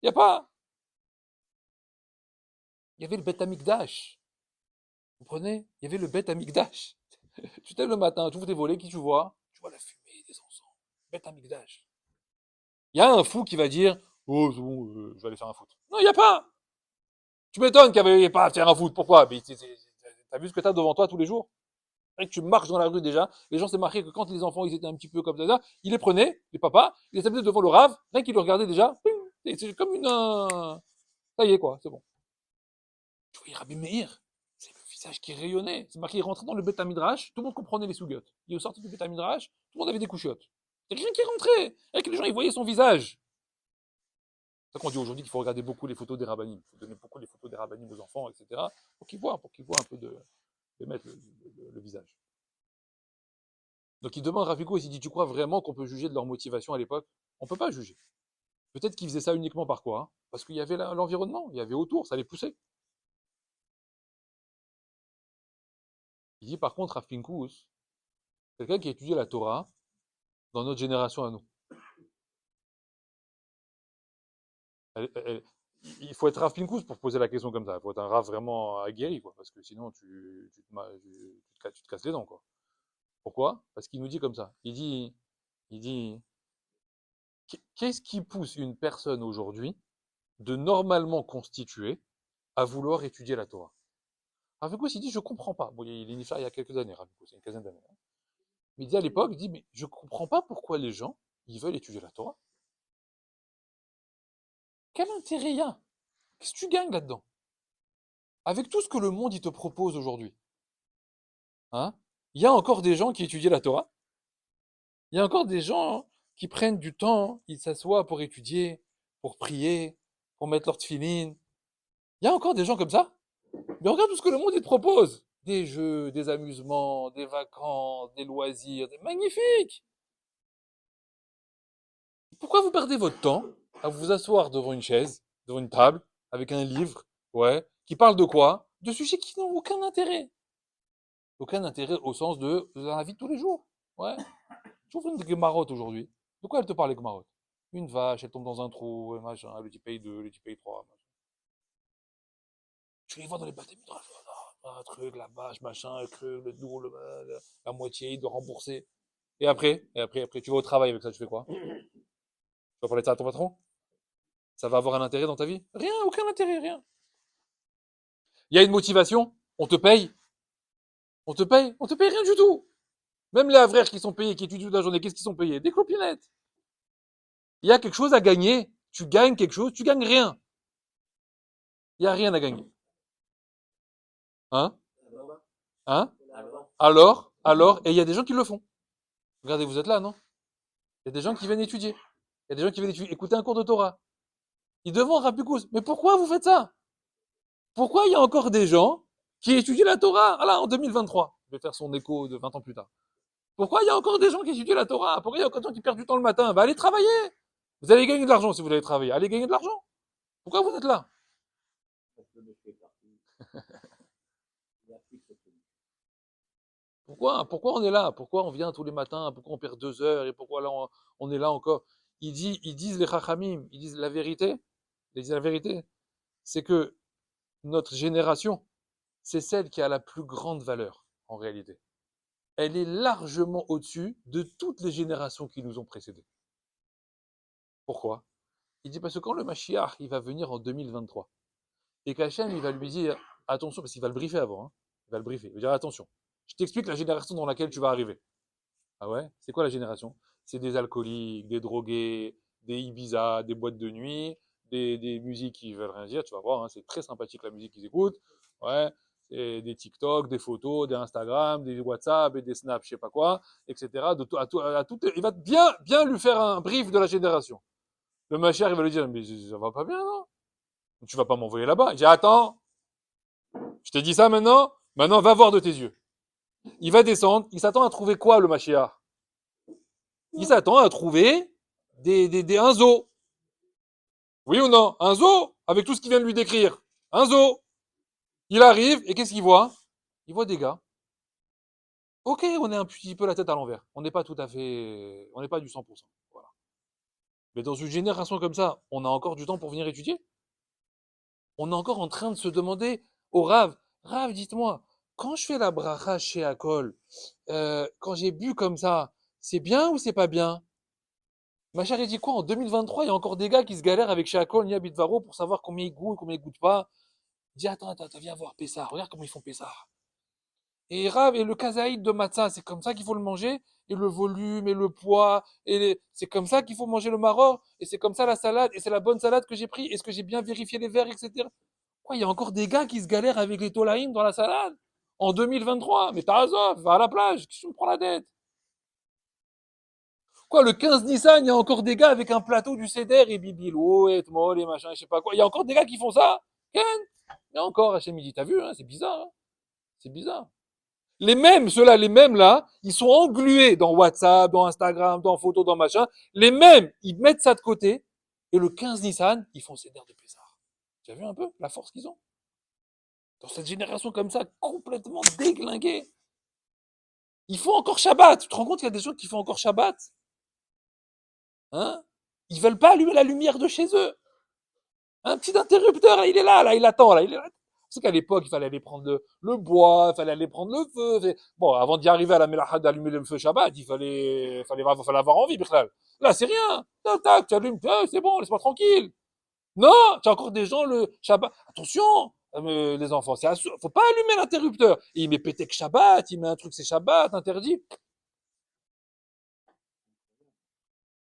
Il n'y a pas. Il y avait le Beth Amikdash. Vous comprenez? Il y avait le Beth Amikdash. Tu te lèves le matin, tu ouvres tes volets, qui tu vois? Tu vois la fumée des encens. Beth Amikdash. Il y a un fou qui va dire, oh, c'est bon, je vais aller faire un foot. Non, il n'y a pas. Tu m'étonnes qu'il n'y avait pas à faire un foot. Pourquoi? T'as vu ce que t'as devant toi tous les jours? Et que tu marches dans la rue déjà, les gens s'est marqué que quand les enfants ils étaient un petit peu comme ça, ils les prenaient, les papas, ils les amenaient devant le rave, rien qu'ils le regardaient déjà, c'est comme une... ça y est quoi, c'est bon. Tu voyais Rabbi Meir, c'est le visage qui rayonnait, c'est marqué, il rentrait dans le Beth Midrash, tout le monde comprenait les sougiotes. Il est sorti du Beth Midrash, tout le monde avait des couchiottes. Il y a rien qui rentrait, et que les gens ils voyaient son visage. C'est ça qu'on dit aujourd'hui qu'il faut regarder beaucoup les photos des rabbinim, il faut donner beaucoup les photos des rabbinim aux enfants, etc. Pour qu'ils voient un peu de mettre le visage. Donc il demande Rav Pinkus, il dit, tu crois vraiment qu'on peut juger de leur motivation à l'époque? On ne peut pas juger. Peut-être qu'ils faisaient ça uniquement par quoi, hein? Parce qu'il y avait l'environnement, il y avait autour, ça les poussait. Il dit par contre, Rav Pinkus, quelqu'un qui a étudié la Torah dans notre génération à nous. Elle- il faut être Rav Pinkus pour poser la question comme ça. Il faut être un Rav vraiment aguerri, quoi, parce que sinon tu te casses les dents, quoi. Pourquoi? Parce qu'il nous dit comme ça. Il dit, qu'est-ce qui pousse une personne aujourd'hui de normalement constituée à vouloir étudier la Torah? Rav Pinkus, il dit, je comprends pas. Bon, il est né il y a quelques années, Rav Pinkus, il y a une quinzaine d'années, hein. Mais il dit à l'époque, il dit, mais je comprends pas pourquoi les gens, ils veulent étudier la Torah. Quel intérêt il y a? Qu'est-ce que tu gagnes là-dedans? Avec tout ce que le monde il te propose aujourd'hui, hein? Il y a encore des gens qui étudient la Torah. Il y a encore des gens qui prennent du temps, ils s'assoient pour étudier, pour prier, pour mettre leur tefillin. Il y a encore des gens comme ça. Mais regarde tout ce que le monde il te propose. Des jeux, des amusements, des vacances, des loisirs. Magnifique! Pourquoi vous perdez votre temps à vous asseoir devant une chaise, devant une table, avec un livre, ouais, qui parle de quoi? De sujets qui n'ont aucun intérêt. Aucun intérêt au sens de la vie de tous les jours. Ouais. J'ouvre une Gemarotte aujourd'hui. De quoi elle te parle, les Gemarottes? Une vache, elle tombe dans un trou, machin, le petit pays 2, le petit pays 3. Machin. Tu les vois dans les bâtiments, un truc, la vache, machin, le truc, le doux, la moitié, il doit rembourser. Et après, tu vas au travail avec ça, tu fais quoi? Tu vas parler de ça à ton patron? Ça va avoir un intérêt dans ta vie? Rien, aucun intérêt, rien. Il y a une motivation, on te paye, on te paye rien du tout. Même les avraires qui sont payés, qui étudient toute la journée, qu'est-ce qu'ils sont payés? Des clopinettes. Il y a quelque chose à gagner. Tu gagnes quelque chose, tu gagnes rien. Il n'y a rien à gagner. Hein? Hein? Alors, et il y a des gens qui le font. Regardez, vous êtes là, non? Il y a des gens qui viennent étudier. Il y a des gens qui viennent écouter un cours de Torah. Ils demandent à Rapikous, mais pourquoi vous faites ça? Pourquoi il y a encore des gens qui étudient la Torah? Ah là, en 2023. Je vais faire son écho de 20 ans plus tard. Pourquoi il y a encore des gens qui étudient la Torah? Pourquoi il y a encore des gens qui perdent du temps le matin? Bah, allez travailler! Vous allez gagner de l'argent si vous allez travailler. Allez gagner de l'argent. Pourquoi vous êtes là? Pourquoi on est là? Pourquoi on vient tous les matins? Pourquoi on perd 2 heures? Et pourquoi là on est là encore? Ils disent les Chachamim, ils disent la vérité. Ils disent la vérité. C'est que notre génération, c'est celle qui a la plus grande valeur, en réalité. Elle est largement au-dessus de toutes les générations qui nous ont précédés. Pourquoi? Il dit parce que quand le Mashiach, il va venir en 2023, et qu'Hachem, il va lui dire, attention, parce qu'il va le briefer avant, hein. Il va le briefer. Il va dire, attention, je t'explique la génération dans laquelle tu vas arriver. Ah ouais? C'est quoi la génération? C'est des alcooliques, des drogués, des Ibiza, des boîtes de nuit, des musiques qui veulent rien dire, tu vas voir, hein, c'est très sympathique la musique qu'ils écoutent. Ouais, c'est des TikTok, des photos, des Instagram, des WhatsApp et des Snap, je sais pas quoi, etc. Il va bien lui faire un brief de la génération. Le machère, il va lui dire, mais ça va pas bien, non? Tu vas pas m'envoyer là-bas. Il dit, attends, je t'ai dit ça maintenant? Maintenant, va voir de tes yeux. Il va descendre, il s'attend à trouver quoi, le Mashiach? Il s'attend à trouver un zoo. Oui ou non? Un zoo, avec tout ce qu'il vient de lui décrire. Un zoo. Il arrive, et qu'est-ce qu'il voit? Il voit des gars. Ok, on est un petit peu la tête à l'envers. On n'est pas tout à fait, on n'est pas du 100%. Voilà. Mais dans une génération comme ça, on a encore du temps pour venir étudier? On est encore en train de se demander au Rav, dites-moi, quand je fais la bracha chez Akol, quand j'ai bu comme ça, c'est bien ou c'est pas bien? Ma chère, il dit quoi? En 2023, il y a encore des gars qui se galèrent avec chez Akol, Nia Bitvaro, pour savoir combien ils goûtent, combien ils goûtent pas. Il dit, attends, viens voir Pessah, regarde comment ils font Pessah. Et Rav, et le kazaïd de matzah, c'est comme ça qu'il faut le manger, et le volume, et le poids, c'est comme ça qu'il faut manger le maror, et c'est comme ça la salade, et c'est la bonne salade que j'ai pris, est-ce que j'ai bien vérifié les verres, etc. Quoi, il y a encore des gars qui se galèrent avec les tolaïm dans la salade en 2023. Mais t'as Azov, va à la plage, qui se prend la tête? Quoi, le 15 Nissan, il y a encore des gars avec un plateau du Ceder et Bibilou, et Tmol, et machin, je sais pas quoi. Il y a encore des gars qui font ça? Ken? Il y a encore, Hachem, il dit, t'as vu, hein, c'est bizarre, hein, c'est bizarre. Les mêmes, ceux-là, les mêmes là, ils sont englués dans WhatsApp, dans Instagram, dans photos, dans machin. Les mêmes, ils mettent ça de côté. Et le 15 Nissan, ils font Seder de Pessah. Tu as vu un peu la force qu'ils ont? Dans cette génération comme ça, complètement déglinguée. Ils font encore Shabbat. Tu te rends compte qu'il y a des gens qui font encore Shabbat? Hein? Ils veulent pas allumer la lumière de chez eux. Un petit interrupteur, là, il est là, il attend, là, il est là. C'est qu'à l'époque, il fallait aller prendre le bois, il fallait aller prendre le feu. Bon, avant d'y arriver à la Melacha d'allumer le feu Shabbat, il fallait avoir envie, Bichlal. Là, c'est rien. Tac, tac, tu allumes, c'est bon, laisse-moi tranquille. Non, tu as encore des gens, le Shabbat. Attention, les enfants, faut pas allumer l'interrupteur. Et il met pété que Shabbat, il met un truc, c'est Shabbat, interdit.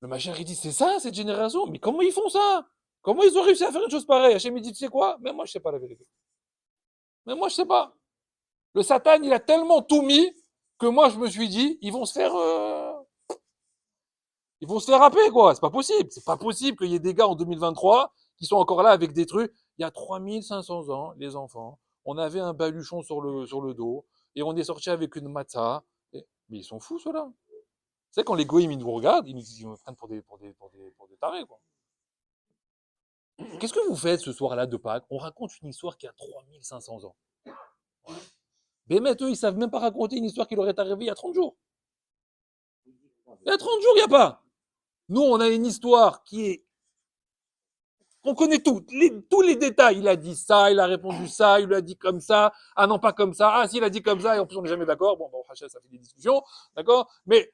Le machin, il dit, c'est ça, cette génération? Mais comment ils font ça? Comment ils ont réussi à faire une chose pareille? Hachem, il dit, tu sais quoi? Même moi, je sais pas la vérité. Même moi, je sais pas. Le Satan, il a tellement tout mis que moi, je me suis dit, ils vont se faire happer, quoi. C'est pas possible. C'est pas possible qu'il y ait des gars en 2023 qui sont encore là avec des trucs. Il y a 3500 ans, les enfants, on avait un baluchon sur le dos et on est sorti avec une matzah. Mais ils sont fous, ceux-là. Tu sais, quand les goïms, ils nous regardent, ils nous prennent pour des tarés, quoi. Qu'est-ce que vous faites ce soir-là de Pâques? On raconte une histoire qui a 3500 ans. Ouais. Bémet, eux, ils savent même pas raconter une histoire qui leur est arrivée il y a 30 jours. Il y a 30 jours, il n'y a pas. Nous, on a une histoire on connaît tous les détails. Il a dit ça, il a répondu ça, il lui a dit comme ça. Ah non, pas comme ça. Ah si, il a dit comme ça, et en plus, on n'est jamais d'accord. Bon, Hachel, ça fait des discussions, d'accord? Mais,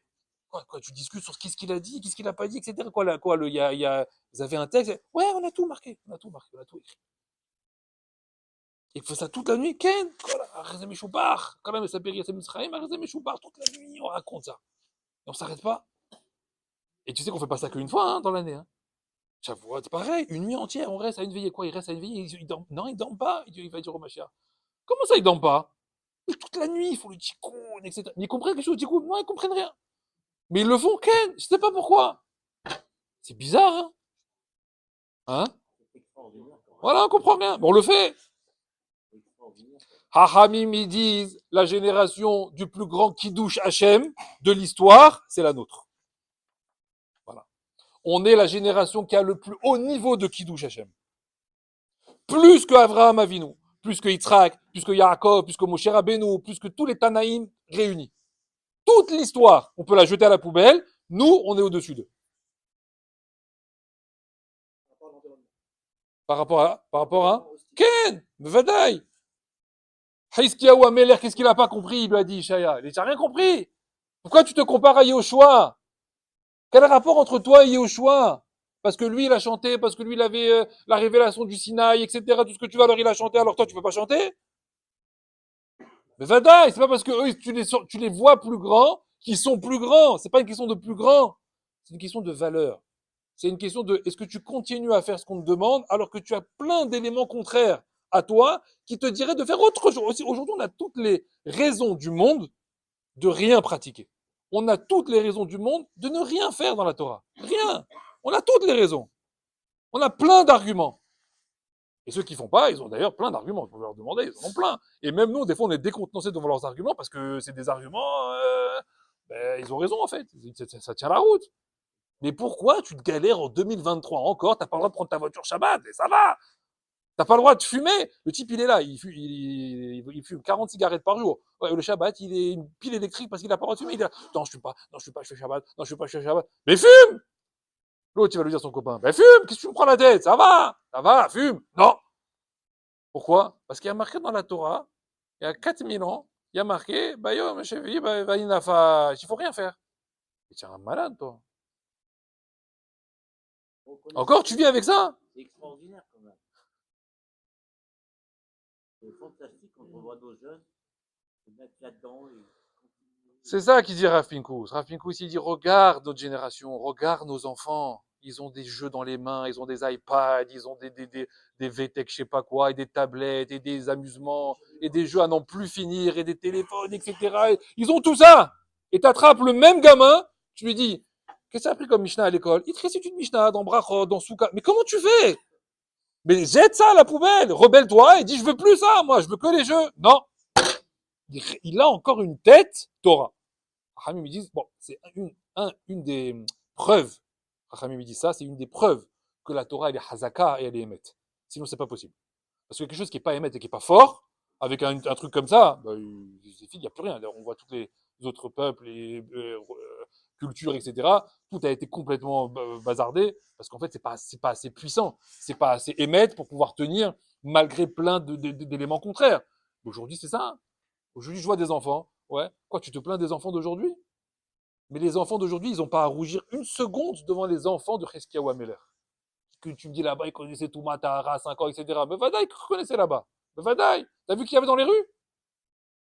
quoi, tu discutes sur qu'est-ce qu'il a dit, qu'est-ce qu'il a pas dit, etc. Vous avez un texte. Ouais, on a tout marqué, on a tout écrit. Il fait ça toute la nuit. Ken, toute la nuit, on raconte ça. Et on s'arrête pas. Et tu sais qu'on fait pas ça qu'une fois, hein, dans l'année, hein. Chaque fois, c'est pareil, une nuit entière, on reste à une veillée. Quoi, il reste à une veillée, il dort. Non, il dort pas. Il va dire au Machia. Comment ça, il dort pas? Mais toute la nuit, il faut le tikkun, etc. Mais ils comprennent quelque chose au tikkun? Non, ils comprennent rien. Mais ils le font, Ken. Je sais pas pourquoi. C'est bizarre, hein? Hein? Voilà, on comprend rien. Mais on le fait. Hachamim, ils disent, la génération du plus grand Kiddush Hachem de l'histoire, c'est la nôtre. Voilà. On est la génération qui a le plus haut niveau de Kiddush Hachem. Plus que Avraham Avinu, plus que Yitzhak, plus que Yaakov, plus que Moshe Rabbeinu, plus que tous les Tanaïm réunis. Toute l'histoire, on peut la jeter à la poubelle. Nous, on est au-dessus d'eux. Par rapport à Ken, Vadaï. Haïskiaou Ameler, qu'est-ce qu'il a pas compris? Il lui a dit, Shaya. Il n'a rien compris. Pourquoi tu te compares à Yehoshua? Quel rapport entre toi et Yehoshua? Parce que lui, il a chanté, parce que lui, il avait la révélation du Sinaï, etc. Tout ce que tu veux, alors il a chanté, alors toi, tu peux pas chanter? Mais Vadaï, c'est pas parce que eux, tu les vois plus grands qu'ils sont plus grands. C'est pas une question de plus grand. C'est une question de valeur. C'est une question de, est-ce que tu continues à faire ce qu'on te demande alors que tu as plein d'éléments contraires à toi qui te diraient de faire autre chose. Aujourd'hui, on a toutes les raisons du monde de rien pratiquer. On a toutes les raisons du monde de ne rien faire dans la Torah. Rien. On a toutes les raisons. On a plein d'arguments. Et ceux qui font pas, ils ont d'ailleurs plein d'arguments. Vous pouvez leur demander, ils en ont plein. Et même nous, des fois, on est décontenancés devant leurs arguments parce que c'est des arguments, ils ont raison en fait. Ça tient la route. Mais pourquoi tu te galères en 2023 encore? T'as pas le droit de prendre ta voiture Shabbat, et ça va. T'as pas le droit de fumer. Le type, il est là, il fume 40 cigarettes par jour. Ouais, le Shabbat, il est une pile électrique parce qu'il a pas le droit de fumer. Il est là, non, je fume pas, non, je fume pas, je fais Shabbat, non, je fume pas, je fais Shabbat. Mais fume! L'autre, il va lui dire à son copain, ben fume, qu'est-ce que tu me prends la tête? Ça va, fume. Non. Pourquoi? Parce qu'il y a marqué dans la Torah, il y a 4000 ans, il y a marqué, bah yo, ma chérie, bah, il faut rien faire. Et tu es un malade, toi. Encore, tu vis avec ça? C'est extraordinaire quand même. C'est fantastique quand on voit nos jeunes se mettre là-dedans. C'est ça qu'il dit Rav Pinkus. Rav Pinkus, il dit, regarde notre génération, regarde nos enfants. Ils ont des jeux dans les mains, ils ont des iPads, ils ont des VTech, je sais pas quoi, et des tablettes, et des amusements, et des jeux à n'en plus finir, et des téléphones, etc. Ils ont tout ça. Et t'attrapes le même gamin, tu lui dis, qu'est-ce que t'as appris comme Mishnah à l'école? Il te récite une Mishnah dans Brachot, dans Souka. Mais comment tu fais? Mais jette ça à la poubelle, rebelle-toi, et dis, je veux plus ça, moi, je veux que les jeux. Non. Il a encore une tête Torah. Rachamim me disent, bon, c'est une des preuves. Rachamim me dit ça, c'est une des preuves que la Torah, elle est hazaka et elle est émet. Sinon, c'est pas possible. Parce que quelque chose qui est pas émet et qui est pas fort, avec un truc comme ça, bah, c'est fini, il n'y a plus rien. D'ailleurs, on voit tous les autres peuples et cultures, etc. Tout a été complètement bazardé parce qu'en fait, c'est pas assez puissant, c'est pas assez émet pour pouvoir tenir malgré plein d'éléments contraires. Aujourd'hui, c'est ça. Aujourd'hui, je vois des enfants. Ouais. Quoi, tu te plains des enfants d'aujourd'hui? Mais les enfants d'aujourd'hui, ils n'ont pas à rougir une seconde devant les enfants de Cheskiaou Ameler. Que tu me dis là-bas, ils connaissaient tout Matara, 5 ans, etc. Mais Vadaï, qu'ils connaissaient là-bas. Mais Vadaï, t'as vu qu'il y avait dans les rues?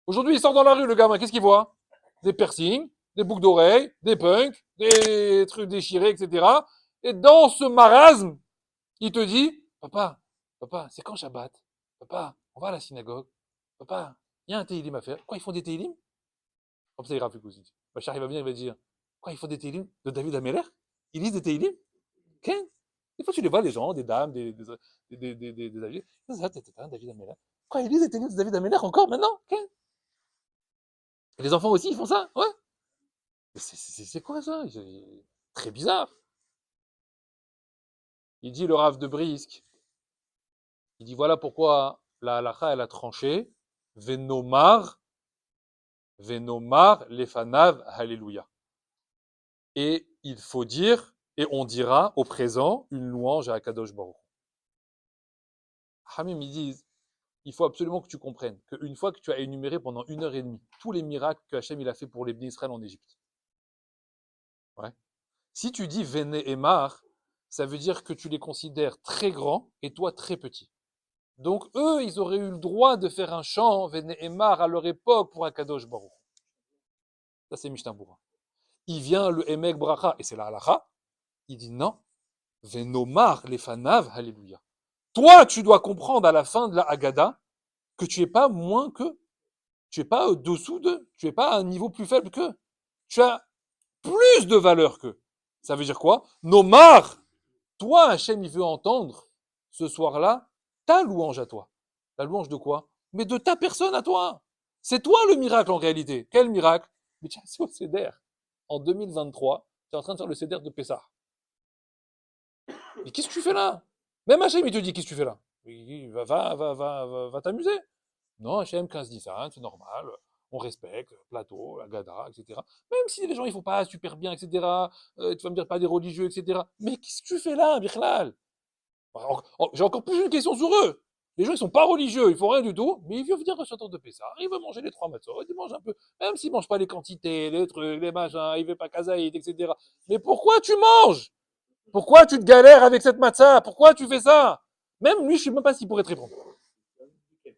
Aujourd'hui, il sort dans la rue, le gamin, qu'est-ce qu'il voit? Des piercings, des boucles d'oreilles, des punks, des trucs déchirés, etc. Et dans ce marasme, il te dit, papa, c'est quand Shabbat? Papa, on va à la synagogue. Papa, il y a un télim à faire. Quoi, ils font des télim? Comme ça, il rappelle aussi. Bachar, il va venir, il va dire, quoi, ils font des télim de David Ameller? Ils lisent des télim? Qu'est-ce? Des fois, tu les vois, les gens, des dames, des âgés. Ça, David Ameller. Quoi, ils lisent des télim de David Ameller encore maintenant? Qu'est-ce? Et les enfants aussi, ils font ça? Ouais. C'est quoi ça? C'est très bizarre. Il dit le Rav de Brisk. Il dit voilà pourquoi la halakha, elle a tranché. Venomar, lefanav, alléluia. Et il faut dire, et on dira au présent, une louange à Akadosh Baruch. Hamim, ils disent, il faut absolument que tu comprennes qu'une fois que tu as énuméré pendant 1 heure et demie tous les miracles que Hachem il a fait pour les Bnei Israël en Égypte, ouais. Si tu dis Vene et Mar, ça veut dire que tu les considères très grands et toi très petit. Donc eux, ils auraient eu le droit de faire un chant Vene et Mar à leur époque pour Akadosh Baruch. Ça c'est Mishnah Berurah. Il vient le Emek Bracha, et c'est la halacha, il dit non, Venomar les fanav, alléluia. Toi, tu dois comprendre à la fin de la Haggadah que tu n'es pas moins que, tu n'es pas au-dessous d'eux, tu n'es pas à un niveau plus faible qu'eux. Tu as plus de valeur qu'eux. Ça veut dire quoi? Nomar, toi, Hachem, il veut entendre ce soir-là ta louange à toi. La louange de quoi? Mais de ta personne à toi. C'est toi le miracle en réalité. Quel miracle? Mais tiens, c'est au Seder. En 2023, tu es en train de faire le Seder de Pessah. Mais qu'est-ce que tu fais là? Même Hachem, il te dit, qu'est-ce que tu fais là? Va t'amuser. Non, Hachem, 15-10, c'est normal. On respecte, plateau, la gada, etc. Même si les gens, ils font pas super bien, etc. Tu vas me dire pas des religieux, etc. Mais qu'est-ce que tu fais là, Bichlal? J'ai encore plus une question sur eux. Les gens, ils sont pas religieux, ils font rien du tout, mais ils viennent venir recevoir de Pessah, ils veulent manger les 3 matzot, ils mangent un peu, même s'ils mangent pas les quantités, les trucs, les machins, ils veulent pas kazaïd, etc. Mais pourquoi tu manges? Pourquoi tu te galères avec cette matzah? Pourquoi tu fais ça? Même lui, je sais même pas s'il pourrait te répondre. Je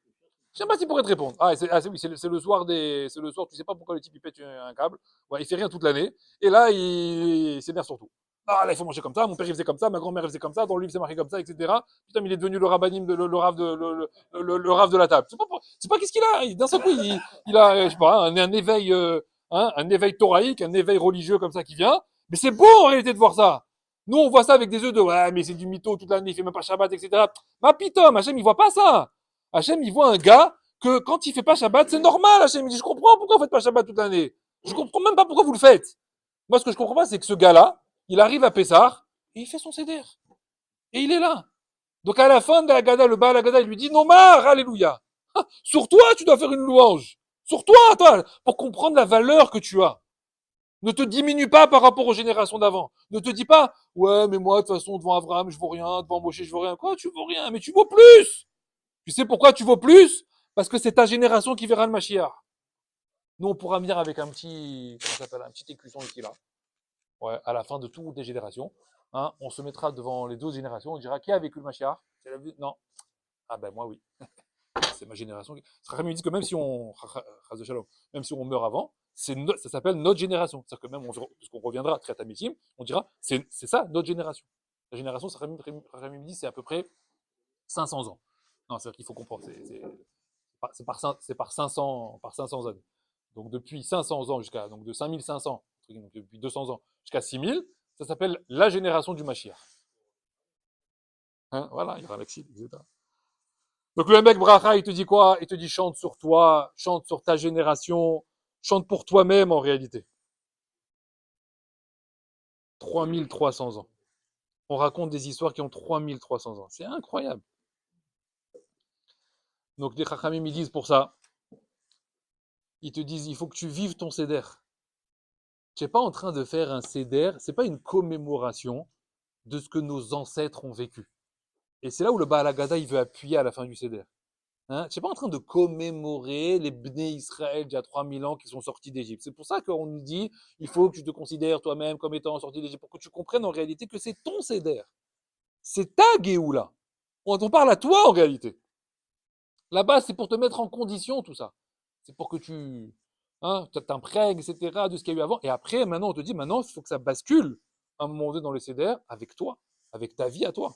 sais pas s'il pourrait te répondre. Oui, c'est le soir c'est le soir, tu sais pas pourquoi le type il pète un câble. Ouais, il fait rien toute l'année. Et là, il s'énerve surtout. Ah, là, il faut manger comme ça, mon père il faisait comme ça, ma grand-mère elle faisait comme ça, dans le livre c'est marqué comme ça, etc. Putain, mais il est devenu le rabbinim, le rave le rave de la table. C'est pas qu'est-ce qu'il a. D'un seul coup, il a, je sais pas, un éveil, un éveil thoraïque, un éveil religieux comme ça qui vient. Mais c'est beau en réalité de voir ça. Nous, on voit ça avec des yeux de, ouais, mais c'est du mytho toute l'année, il fait même pas Shabbat, etc. Ma pitom, Hachem, il voit pas ça. Hachem, il voit un gars que quand il fait pas Shabbat, c'est normal, Hachem. Il dit, je comprends pourquoi vous faites pas Shabbat toute l'année. Je comprends même pas pourquoi vous le faites. Moi, ce que je comprends pas, c'est que ce gars-là, il arrive à Pessah, et il fait son céder. Et il est là. Donc, à la fin de la Gada, le Baal Gada, il lui dit, Nomar, alléluia. Sur toi, tu dois faire une louange. Sur toi, pour comprendre la valeur que tu as. Ne te diminue pas par rapport aux générations d'avant. Ne te dis pas, ouais, mais moi, de toute façon, devant Abraham, je vaux rien, devant Moshe, je vaux rien. Quoi, tu vaux rien? Mais tu vaux plus! Tu sais pourquoi tu vaux plus? Parce que c'est ta génération qui verra le Mashiach. Nous, on pourra venir avec un petit, comment ça s'appelle, un petit écusson ici, là. Ouais, à la fin de toutes les générations. Hein, on se mettra devant les 12 générations, on dira, qui a vécu le Mashiach? Non. Ah ben, moi, oui. C'est ma génération. Racham dit que même si on, même si on meurt avant, ça s'appelle notre génération. C'est-à-dire que même, puisqu'on reviendra très à Mitzim, on dira, c'est ça, notre génération. La génération, Racham dit, c'est à peu près 500 ans. Non, c'est-à-dire qu'il faut comprendre, c'est par 500 années. Donc depuis 500 ans jusqu'à, donc de 5500, donc depuis 200 ans jusqu'à 6000, ça s'appelle la génération du Mashiach. Hein, voilà, il y aura l'exil, etc. Donc le mec Bracha, il te dit quoi? Il te dit chante sur toi, chante sur ta génération, chante pour toi-même en réalité. 3300 ans. On raconte des histoires qui ont 3300 ans. C'est incroyable. Donc les Chachamim, ils disent pour ça, ils te disent, il faut que tu vives ton Seder. Tu n'es pas en train de faire un Seder, c'est pas une commémoration de ce que nos ancêtres ont vécu. Et c'est là où le Baal Haggadah, il veut appuyer à la fin du Seder. Hein, tu n'es pas en train de commémorer les Bnei Israël d'il y a 3000 ans qui sont sortis d'Égypte. C'est pour ça qu'on nous dit, il faut que tu te considères toi-même comme étant sorti d'Égypte, pour que tu comprennes en réalité que c'est ton Seder. C'est ta Géoula. On parle à toi en réalité. Là-bas, c'est pour te mettre en condition tout ça. C'est pour que tu t'imprègnes, etc., de ce qu'il y a eu avant. Et après, maintenant, on te dit, maintenant, il faut que ça bascule à un moment donné dans le Seder avec toi, avec ta vie à toi.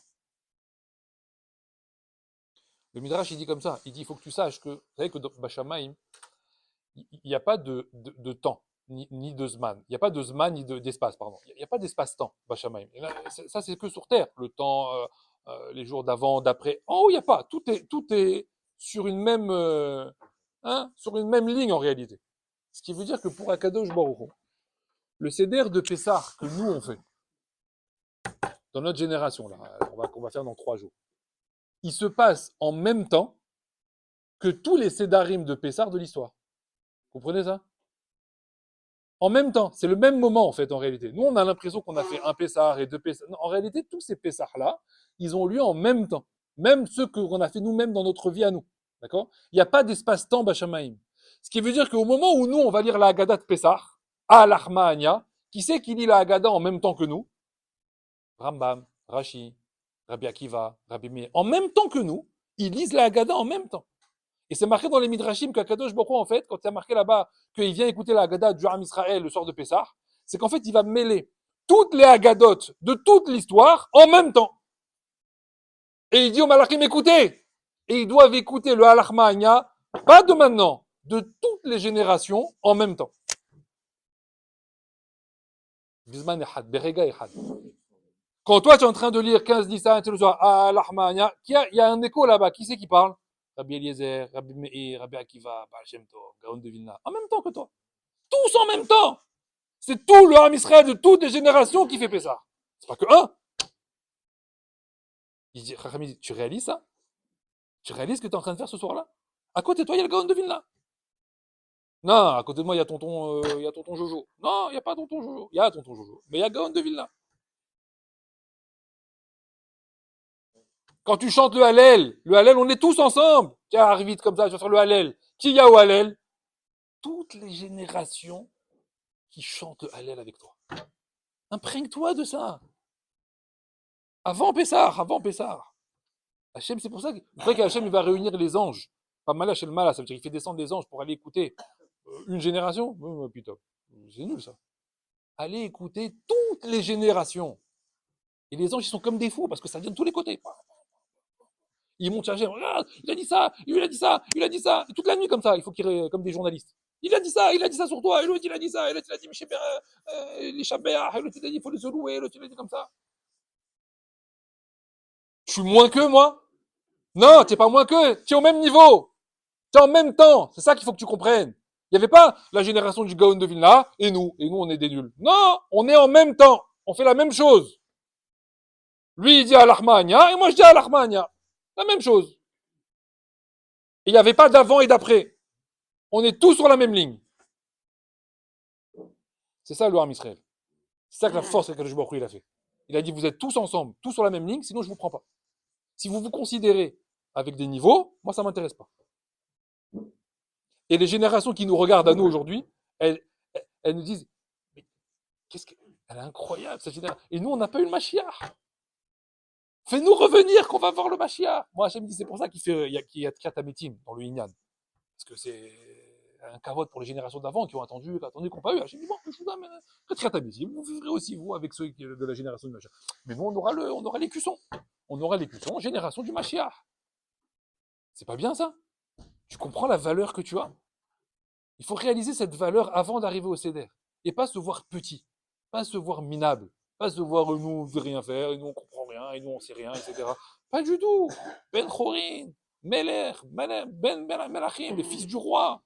Le Midrash, il dit comme ça. Il dit, il faut que tu saches que, vous savez que dans Bachamaïm, il n'y a pas de temps, ni de Zman. Il n'y a pas de Zman, ni d'espace, pardon. Il n'y a pas d'espace-temps, Bachamaïm. Ça, c'est que sur Terre. Le temps, les jours d'avant, d'après. En haut, il n'y a pas. Tout est sur une même, sur une même ligne en réalité. Ce qui veut dire que pour Akadosh Baruch Hu, le Seder de Pessah que nous on fait, dans notre génération, là, qu'on va faire dans 3 jours, il se passe en même temps que tous les Sédarim de Pessah de l'histoire. Vous comprenez ça? En même temps, c'est le même moment en fait en réalité. Nous on a l'impression qu'on a fait un Pessah et 2 Pessah. Non, en réalité, tous ces Pessahs-là, ils ont lieu en même temps. Même ceux qu'on a fait nous-mêmes dans notre vie à nous. D'accord? Il n'y a pas d'espace-temps Bachamaïm. Ce qui veut dire qu'au moment où nous, on va lire la Haggadah de Pessah, à l'Achma'ania, qui c'est qui lit la Haggadah en même temps que nous? Rambam, Rashi, Rabbi Akiva, Rabbi Meir. En même temps que nous, ils lisent la Haggadah en même temps. Et c'est marqué dans les Midrashim qu'Akadosh Baruch Hu, en fait, quand il y a marqué là-bas qu'il vient écouter la Haggadah du Ham Israël le soir de Pessah, c'est qu'en fait, il va mêler toutes les Haggadot de toute l'histoire en même temps. Et il dit aux Malachim, écoutez! Et ils doivent écouter le Halach Ma'anya, pas de maintenant, de toutes les générations en même temps. Bizman Ehad, Berega Ehad. Quand toi tu es en train de lire 15 Nissan, le soir, Halach Ma'anya, il y a un écho là-bas. Qui c'est qui parle? Rabbi Eliezer, Rabbi Meir, Rabbi Akiva, Baal Shem Tov, Gaon de Vilna. En même temps que toi. Tous en même temps. C'est tout le Ham Israël de toutes les générations qui fait Pessah. C'est pas que un. Il dit, tu réalises ça? Tu réalises ce que tu es en train de faire ce soir-là? À côté de toi, il y a le Gaon de Vilna. Non, à côté de moi, il y a tonton Jojo. Non, il n'y a pas tonton Jojo. Il y a tonton Jojo. Mais il y a Gaon de Vilna. Quand tu chantes le Hallel, on est tous ensemble. Tiens, arrive vite comme ça, je vais faire le Hallel. Qui y a au Hallel? Toutes les générations qui chantent le Hallel avec toi. Imprègne-toi de ça. Avant Pessah. Hachem, c'est pour ça qu'Hachem, il va réunir les anges. Pas mal Hachem Mala, ça veut dire qu'il fait descendre des anges pour aller écouter une génération. Putain, c'est nul ça. Allez écouter toutes les générations. Et les anges, ils sont comme des fous parce que ça vient de tous les côtés. Ils montent chercher, regarde, il a dit ça, il a dit ça, il a dit ça. Et toute la nuit comme ça, il faut qu'ils comme des journalistes. Il a dit ça sur toi, et l'autre il a dit ça, et l'autre il a dit, mais je sais pas, les chabéas, et l'autre il a dit, il faut les louer, et l'autre il a dit comme ça. Je suis moins que moi? Non, t'es pas moins que, t'es au même niveau. T'es en même temps. C'est ça qu'il faut que tu comprennes. Il n'y avait pas la génération du Gaon de Vilna et nous on est des nuls. Non, on est en même temps. On fait la même chose. Lui il dit à l'Armania et moi je dis à l'Armania. La même chose. Et il n'y avait pas d'avant et d'après. On est tous sur la même ligne. C'est ça le Ham Israël. C'est ça que la force que le Baruch Hu il a fait. Il a dit vous êtes tous ensemble, tous sur la même ligne, sinon je vous prends pas. Si vous vous considérez avec des niveaux, moi ça m'intéresse pas. Et les générations qui nous regardent à nous aujourd'hui, elles nous disent mais elle est incroyable cette génération. Et nous on n'a pas eu le Mashiach. Fais-nous revenir qu'on va voir le Mashiach. Moi Hachem dit c'est pour ça qu'il y a Kriyatametim dans le Inyan. Parce que c'est un cavote pour les générations d'avant qui ont attendu qu'on n'a pas eu. Hachem dit bon, je vous donne Kriyatametim. Vous vivrez aussi vous avec ceux de la génération du Mashiach. Mais nous on aura les cuissons. On aura les cuissons, génération du Mashiach. C'est pas bien ça? Tu comprends la valeur que tu as? Il faut réaliser cette valeur avant d'arriver au Seder. Et pas se voir petit, pas se voir minable, pas se voir nous on ne veut rien faire, et nous on comprend rien, et nous on sait rien, etc. Pas du tout. Ben Chorin, Meler, Ben Melachim, les fils du roi.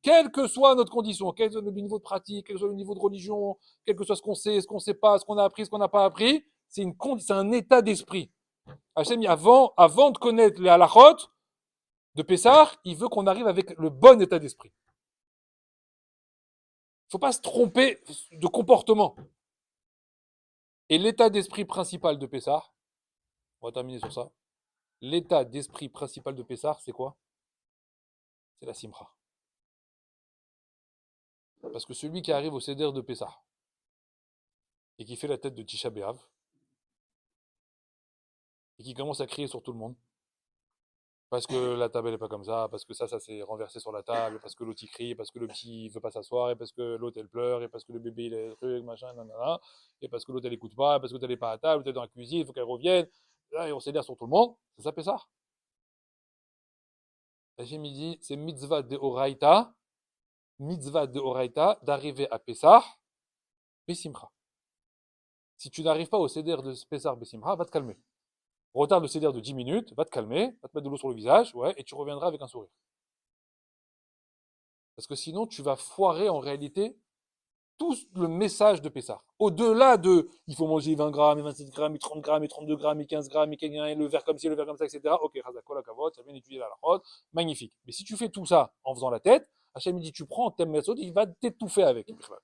Quelle que soit notre condition, quel que soit le niveau de pratique, quel que soit le niveau de religion, quel que soit ce qu'on sait, ce qu'on ne sait pas, ce qu'on a appris, ce qu'on n'a pas appris, c'est un état d'esprit. Hachem, avant de connaître les halachot de Pessah, il veut qu'on arrive avec le bon état d'esprit. Il ne faut pas se tromper de comportement. Et l'état d'esprit principal de Pessah, on va terminer sur ça. L'état d'esprit principal de Pessah, c'est quoi? C'est la simcha. Parce que celui qui arrive au Seder de Pessah et qui fait la tête de Tisha B'Av et qui commence à crier sur tout le monde parce que la table n'est pas comme ça, parce que ça s'est renversé sur la table, parce que l'autre il crie, parce que le petit il veut pas s'asseoir, et parce que l'autre elle pleure, et parce que le bébé il est truc, machin, nanana, et parce que l'autre elle écoute pas, parce que l'autre elle est pas à table, l'autre elle est dans la cuisine, il faut qu'elle revienne, et on Seder sur tout le monde, ça s'appelle ça. Hachem il dit, c'est mitzvah de d'arriver à Pessah, Bessimcha. Si tu n'arrives pas au Seder de Pessah, Bessimcha, va te calmer. Retard de Seder de 10 minutes, va te calmer, va te mettre de l'eau sur le visage, ouais, et tu reviendras avec un sourire. Parce que sinon, tu vas foirer en réalité tout le message de Pessah. Au-delà de, il faut manger 20 grammes, et 27 grammes, et 30 grammes, et 32 grammes, et 15 grammes, et le verre comme ci, le verre comme ça, etc. Ok, Chazakol, Kavod, ça vient d'étudier la halachot, magnifique. Mais si tu fais tout ça en faisant la tête, Hachem dit, tu prends tes méthodes, il va t'étouffer avec. Voilà.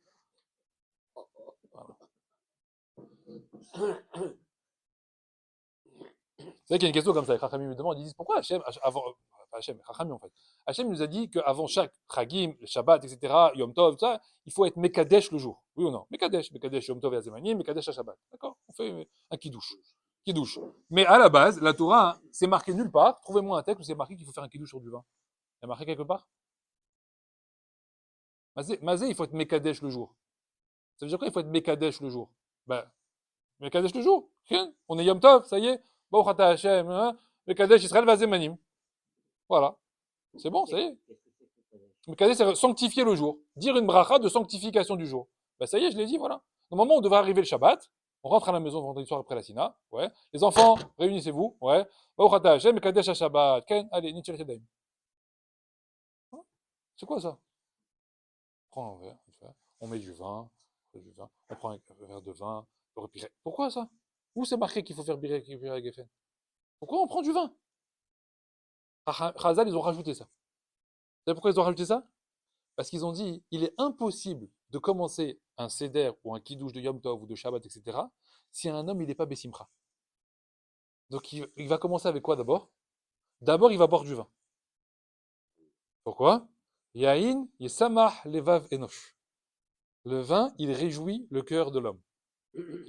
C'est vrai qu'il y a une question comme ça. Chachamim me demande, ils disent pourquoi Hachem, avant, pas Hachem, Chachamim en fait. Hachem nous a dit qu'avant chaque Chagim, le Shabbat, etc., Yom Tov, ça, il faut être Mekadesh le jour. Oui ou non? Mekadesh Yom Tov et Azemanim, Mekadesh à Shabbat. D'accord? On fait un kiddush. Kiddush. Mais à la base, la Torah, hein, c'est marqué nulle part. Trouvez-moi un texte où c'est marqué qu'il faut faire un kiddush sur du vin. Il y a marqué quelque part? Mazé, il faut être Mekadesh le jour. Ça veut dire quoi? Il faut être Mekadesh le jour. Ben, Mekadesh le jour. On est Yom Tov, ça y est. Bon, Chata Hashem, hein? Mekadesh Israël Vazemanim. Voilà. C'est bon, ça y est. Mekadesh, c'est sanctifier le jour. Dire une bracha de sanctification du jour. Ben, ça y est, je l'ai dit, voilà. Normalement, on devrait arriver le Shabbat. On rentre à la maison vendredi soir après la Sina. Ouais. Les enfants, réunissez-vous. Ouais. Baruch Ata Hashem, Mekadesh Shabbat. Ken, allez, Nitzir Tedaim. C'est quoi ça? On prend un verre, on met du vin, on prend un verre de vin, pourquoi ça? Où c'est marqué qu'il faut faire Birek Geffen? Pourquoi on prend du vin? Chazal, ils ont rajouté ça. Vous savez pourquoi ils ont rajouté ça? Parce qu'ils ont dit, il est impossible de commencer un Seder ou un Kiddush de Yom Tov ou de Shabbat, etc., si un homme, il n'est pas Bessimcha. Donc, il va commencer avec quoi d'abord? D'abord, il va boire du vin. Pourquoi? Yahin, Yesamah, Levav, Enosh. Le vin, il réjouit le cœur de l'homme.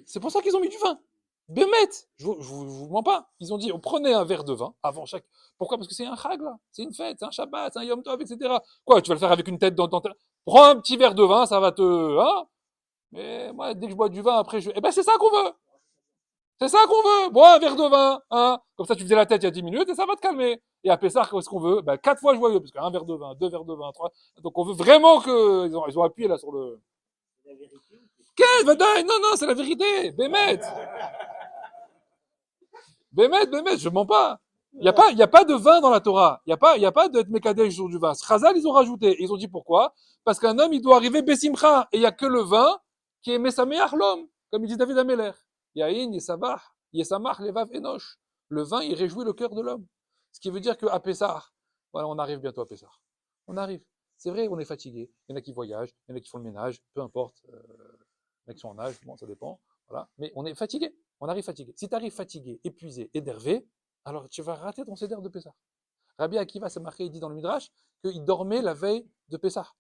C'est pour ça qu'ils ont mis du vin. Bémet, je vous mens pas. Ils ont dit, on prenait un verre de vin avant chaque. Pourquoi? Parce que c'est un chag là, c'est une fête, c'est un Shabbat, c'est un Yom Tov, etc. Quoi, tu vas le faire avec une tête dans ta. Prends un petit verre de vin, ça va te. Hein? Mais moi, dès que je bois du vin, après, je. Eh ben, c'est ça qu'on veut. C'est ça qu'on veut. Bois un verre de vin, hein? Comme ça, tu faisais la tête il y a 10 minutes et ça va te calmer. Et à Pessah, qu'est-ce qu'on veut? Ben, 4 fois joyeux, parce qu'un verre de vin, 2 verres de vin, 3. Donc, on veut vraiment que. Ils ont appuyé là sur le. Qu'est-ce? Non, non, c'est la vérité. Bémet. Bémet, je mens pas. Il y a pas de vin dans la Torah. Il y a pas d'être Mekadesh sur du vin. Chazal, ils ont rajouté. Ils ont dit pourquoi? Parce qu'un homme, il doit arriver Bessimcha. Et il y a que le vin qui est Mesameach l'homme. Comme il dit David Ameler. Yahin, Yesamach, Levav, Enosh. Le vin, il réjouit le cœur de l'homme. Ce qui veut dire qu'à Pessah, voilà, on arrive bientôt à Pessah. On arrive. C'est vrai, on est fatigué. Il y en a qui voyagent, il y en a qui font le ménage, peu importe. Il y en a qui sont en âge, bon, ça dépend. Voilà. Mais on est fatigué. On arrive fatigué. Si tu arrives fatigué, épuisé, énervé, alors tu vas rater ton Seder de Pessah. Rabbi Akiva, c'est marqué, il dit dans le Midrash, qu'il dormait la veille de Pessah.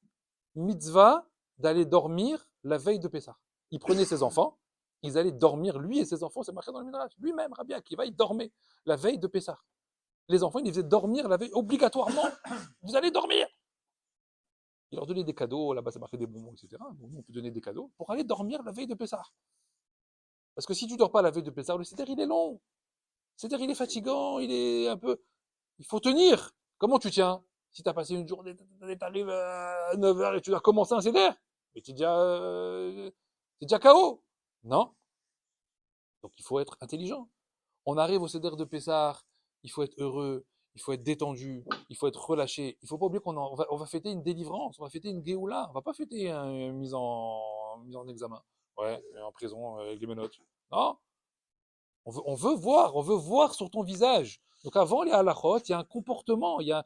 Mitzvah d'aller dormir la veille de Pessah. Il prenait ses enfants, ils allaient dormir, lui et ses enfants, c'est marqué dans le Midrash. Lui-même, Rabbi Akiva, il dormait la veille de Pessah. Les enfants, il les faisait dormir la veille, obligatoirement. Vous allez dormir. Il leur donnait des cadeaux, là-bas, c'est marqué des bonbons, etc. Bon, nous, on peut donner des cadeaux pour aller dormir la veille de Pessah. Parce que si tu dors pas la veille de Pessah, le Seder, il est long. Le Seder, il est fatigant, il est un peu. Il faut tenir. Comment tu tiens? Si tu as passé une journée, tu arrives à 9h et tu dois commencer un Seder, mais tu es déjà KO. Non. Donc il faut être intelligent. On arrive au Seder de Pessah, il faut être heureux, il faut être détendu, il faut être relâché. Il ne faut pas oublier on va fêter une délivrance, on va fêter une Géoula, on ne va pas fêter une mise en examen. Ouais, en prison avec les menottes. Non. On veut voir sur ton visage. Donc avant les halachot, il y a un comportement, il y a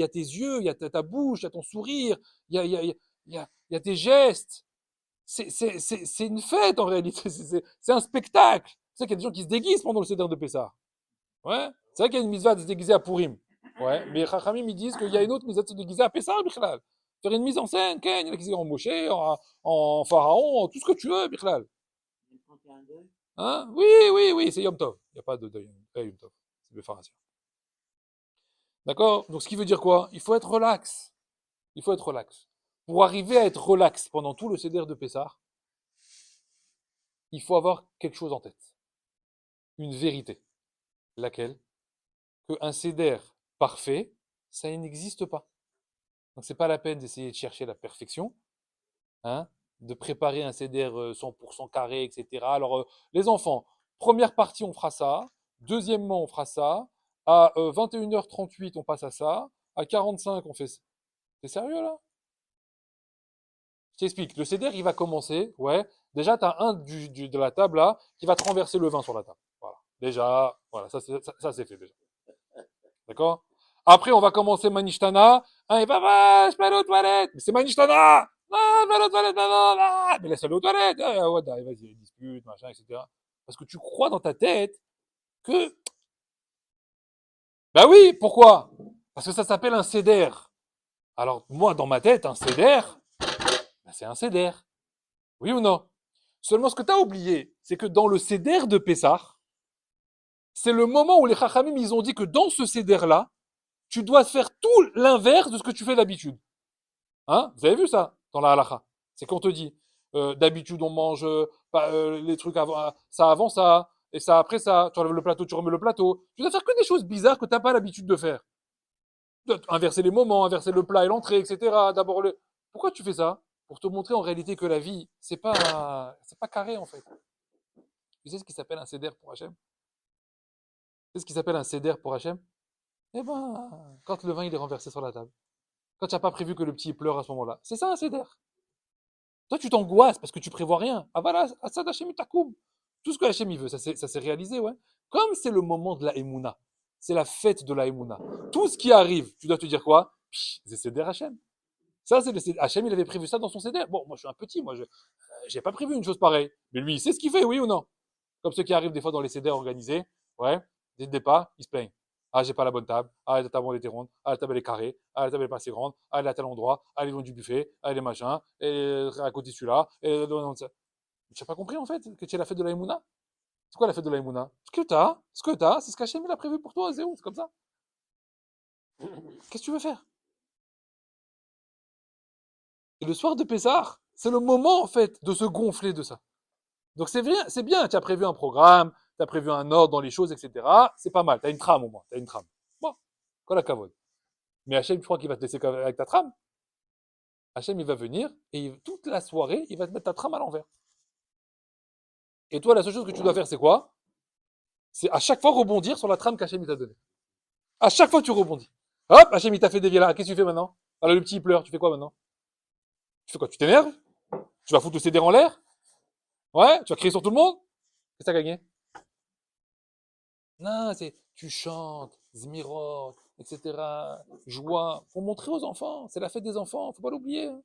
tes yeux, il y a ta bouche, il y a ton sourire, il y a tes gestes. C'est une fête en réalité, c'est un spectacle. C'est qu'il y a des gens qui se déguisent pendant le Seder de Pessah. Ouais, c'est vrai qu'il y a une mitzvah de se déguiser à Purim. Ouais, mais les Chachamim ils disent qu'il y a une autre mitzvah de se déguiser à Pessah, Bichlal. Faire une mise en scène, Ken, il y en a qui se déguisent en Moshe, en pharaon, tout ce que tu veux, Bichlal. Hein? Oui, c'est Yom Tov. Il n'y a pas de deuil. Yom Tov. C'est Befarasio. D'accord? Donc ce qui veut dire quoi? Il faut être relax. Il faut être relax. Pour arriver à être relax pendant tout le Seder de Pessah, il faut avoir quelque chose en tête. Une vérité. Laquelle? Qu'un Seder parfait, ça n'existe pas. Donc c'est pas la peine d'essayer de chercher la perfection, hein, de préparer un Seder 100% carré, etc. Alors les enfants, première partie on fera ça, deuxièmement on fera ça, à 21h38 on passe à ça, à 45 on fait ça. T'es sérieux là? Je t'explique, le Seder il va commencer, ouais, déjà tu as un de la table là qui va te renverser le vin sur la table. Voilà, déjà, voilà, ça c'est fait déjà. D'accord? Après, on va commencer Manishtana. Ah, il va, je peux aller aux toilettes. Mais c'est Manishtana! Non, je vais aller aux toilettes, non, non, non. Mais laisse aller aux toilettes. Ah, ouais, vas-y, dispute, machin, etc. Parce que tu crois dans ta tête que, bah oui, pourquoi? Parce que ça s'appelle un céder. Alors, moi, dans ma tête, un céder, bah, c'est un céder. Oui ou non? Seulement, ce que tu as oublié, c'est que dans le céder de Pessah, c'est le moment où les Chachamim, ils ont dit que dans ce céder-là, tu dois faire tout l'inverse de ce que tu fais d'habitude. Hein? Vous avez vu ça dans la halakha? C'est qu'on te dit, d'habitude on mange les trucs avant ça, et ça après ça, tu enlèves le plateau, tu remets le plateau. Tu dois faire que des choses bizarres que tu n'as pas l'habitude de faire. Inverser les moments, inverser le plat et l'entrée, etc. D'abord le. Pourquoi tu fais ça? Pour te montrer en réalité que la vie, c'est pas carré en fait. Tu sais ce qui s'appelle un céder pour Hachem? Tu sais ce qui s'appelle un céder pour Hachem? Eh ben, quand le vin il est renversé sur la table, quand tu n'as pas prévu que le petit pleure à ce moment-là, c'est ça un céder. Toi, tu t'angoisses parce que tu prévois rien. Ah voilà, Assad Hachem Takoum. Tout ce que Hachem il veut, ça s'est réalisé, ouais. Comme c'est le moment de la Emouna, c'est la fête de la Emouna. Tout ce qui arrive, tu dois te dire quoi? C'est Seder Hachem. Ça, c'est le Seder. Hachem, il avait prévu ça dans son Seder. Bon, moi, je suis un petit, moi, je j'ai pas prévu une chose pareille. Mais lui, il sait ce qu'il fait, oui ou non? Comme ceux qui arrivent des fois dans les Seder organisés, ouais, dès le départ, ils se plaignent. Ah, j'ai pas la bonne table. Ah, la table elle était ronde. Ah, la table elle est carrée. Ah, la table elle est pas assez grande. Ah, elle est à tel endroit. Ah, elle est loin du buffet. Ah, elle est machin. Et à côté de celui-là. Et tu n'as pas compris en fait que tu es la fête de la Emouna? C'est quoi la fête de la Emouna? Ce que t'as, c'est ce qu'Hachem il a prévu pour toi, Zéou, c'est comme ça. Qu'est-ce que tu veux faire? Et le soir de Pessah, c'est le moment en fait de se gonfler de ça. Donc c'est bien, tu as prévu un programme, tu as prévu un ordre dans les choses, etc. C'est pas mal, tu as une trame au moins, tu as une trame. Bon, quoi la cavode. Mais Hachem, tu crois qu'il va te laisser avec ta trame? Hachem, il va venir et toute la soirée, il va te mettre ta trame à l'envers. Et toi, la seule chose que tu dois faire, c'est quoi? C'est à chaque fois rebondir sur la trame qu'Hachem t'a donnée. À chaque fois, tu rebondis. Hop, Hachem, il t'a fait dévier là. Qu'est-ce que tu fais maintenant? Alors, le petit, il pleure. Tu fais quoi maintenant? Tu fais quoi? Tu t'énerves? Tu vas foutre le CD en l'air? Ouais? Tu vas crier sur tout le monde? Qu'est-ce que t'as gagné? Non, tu chantes, Zmirot, etc. Joie. Faut montrer aux enfants. C'est la fête des enfants. Faut pas l'oublier. Hein.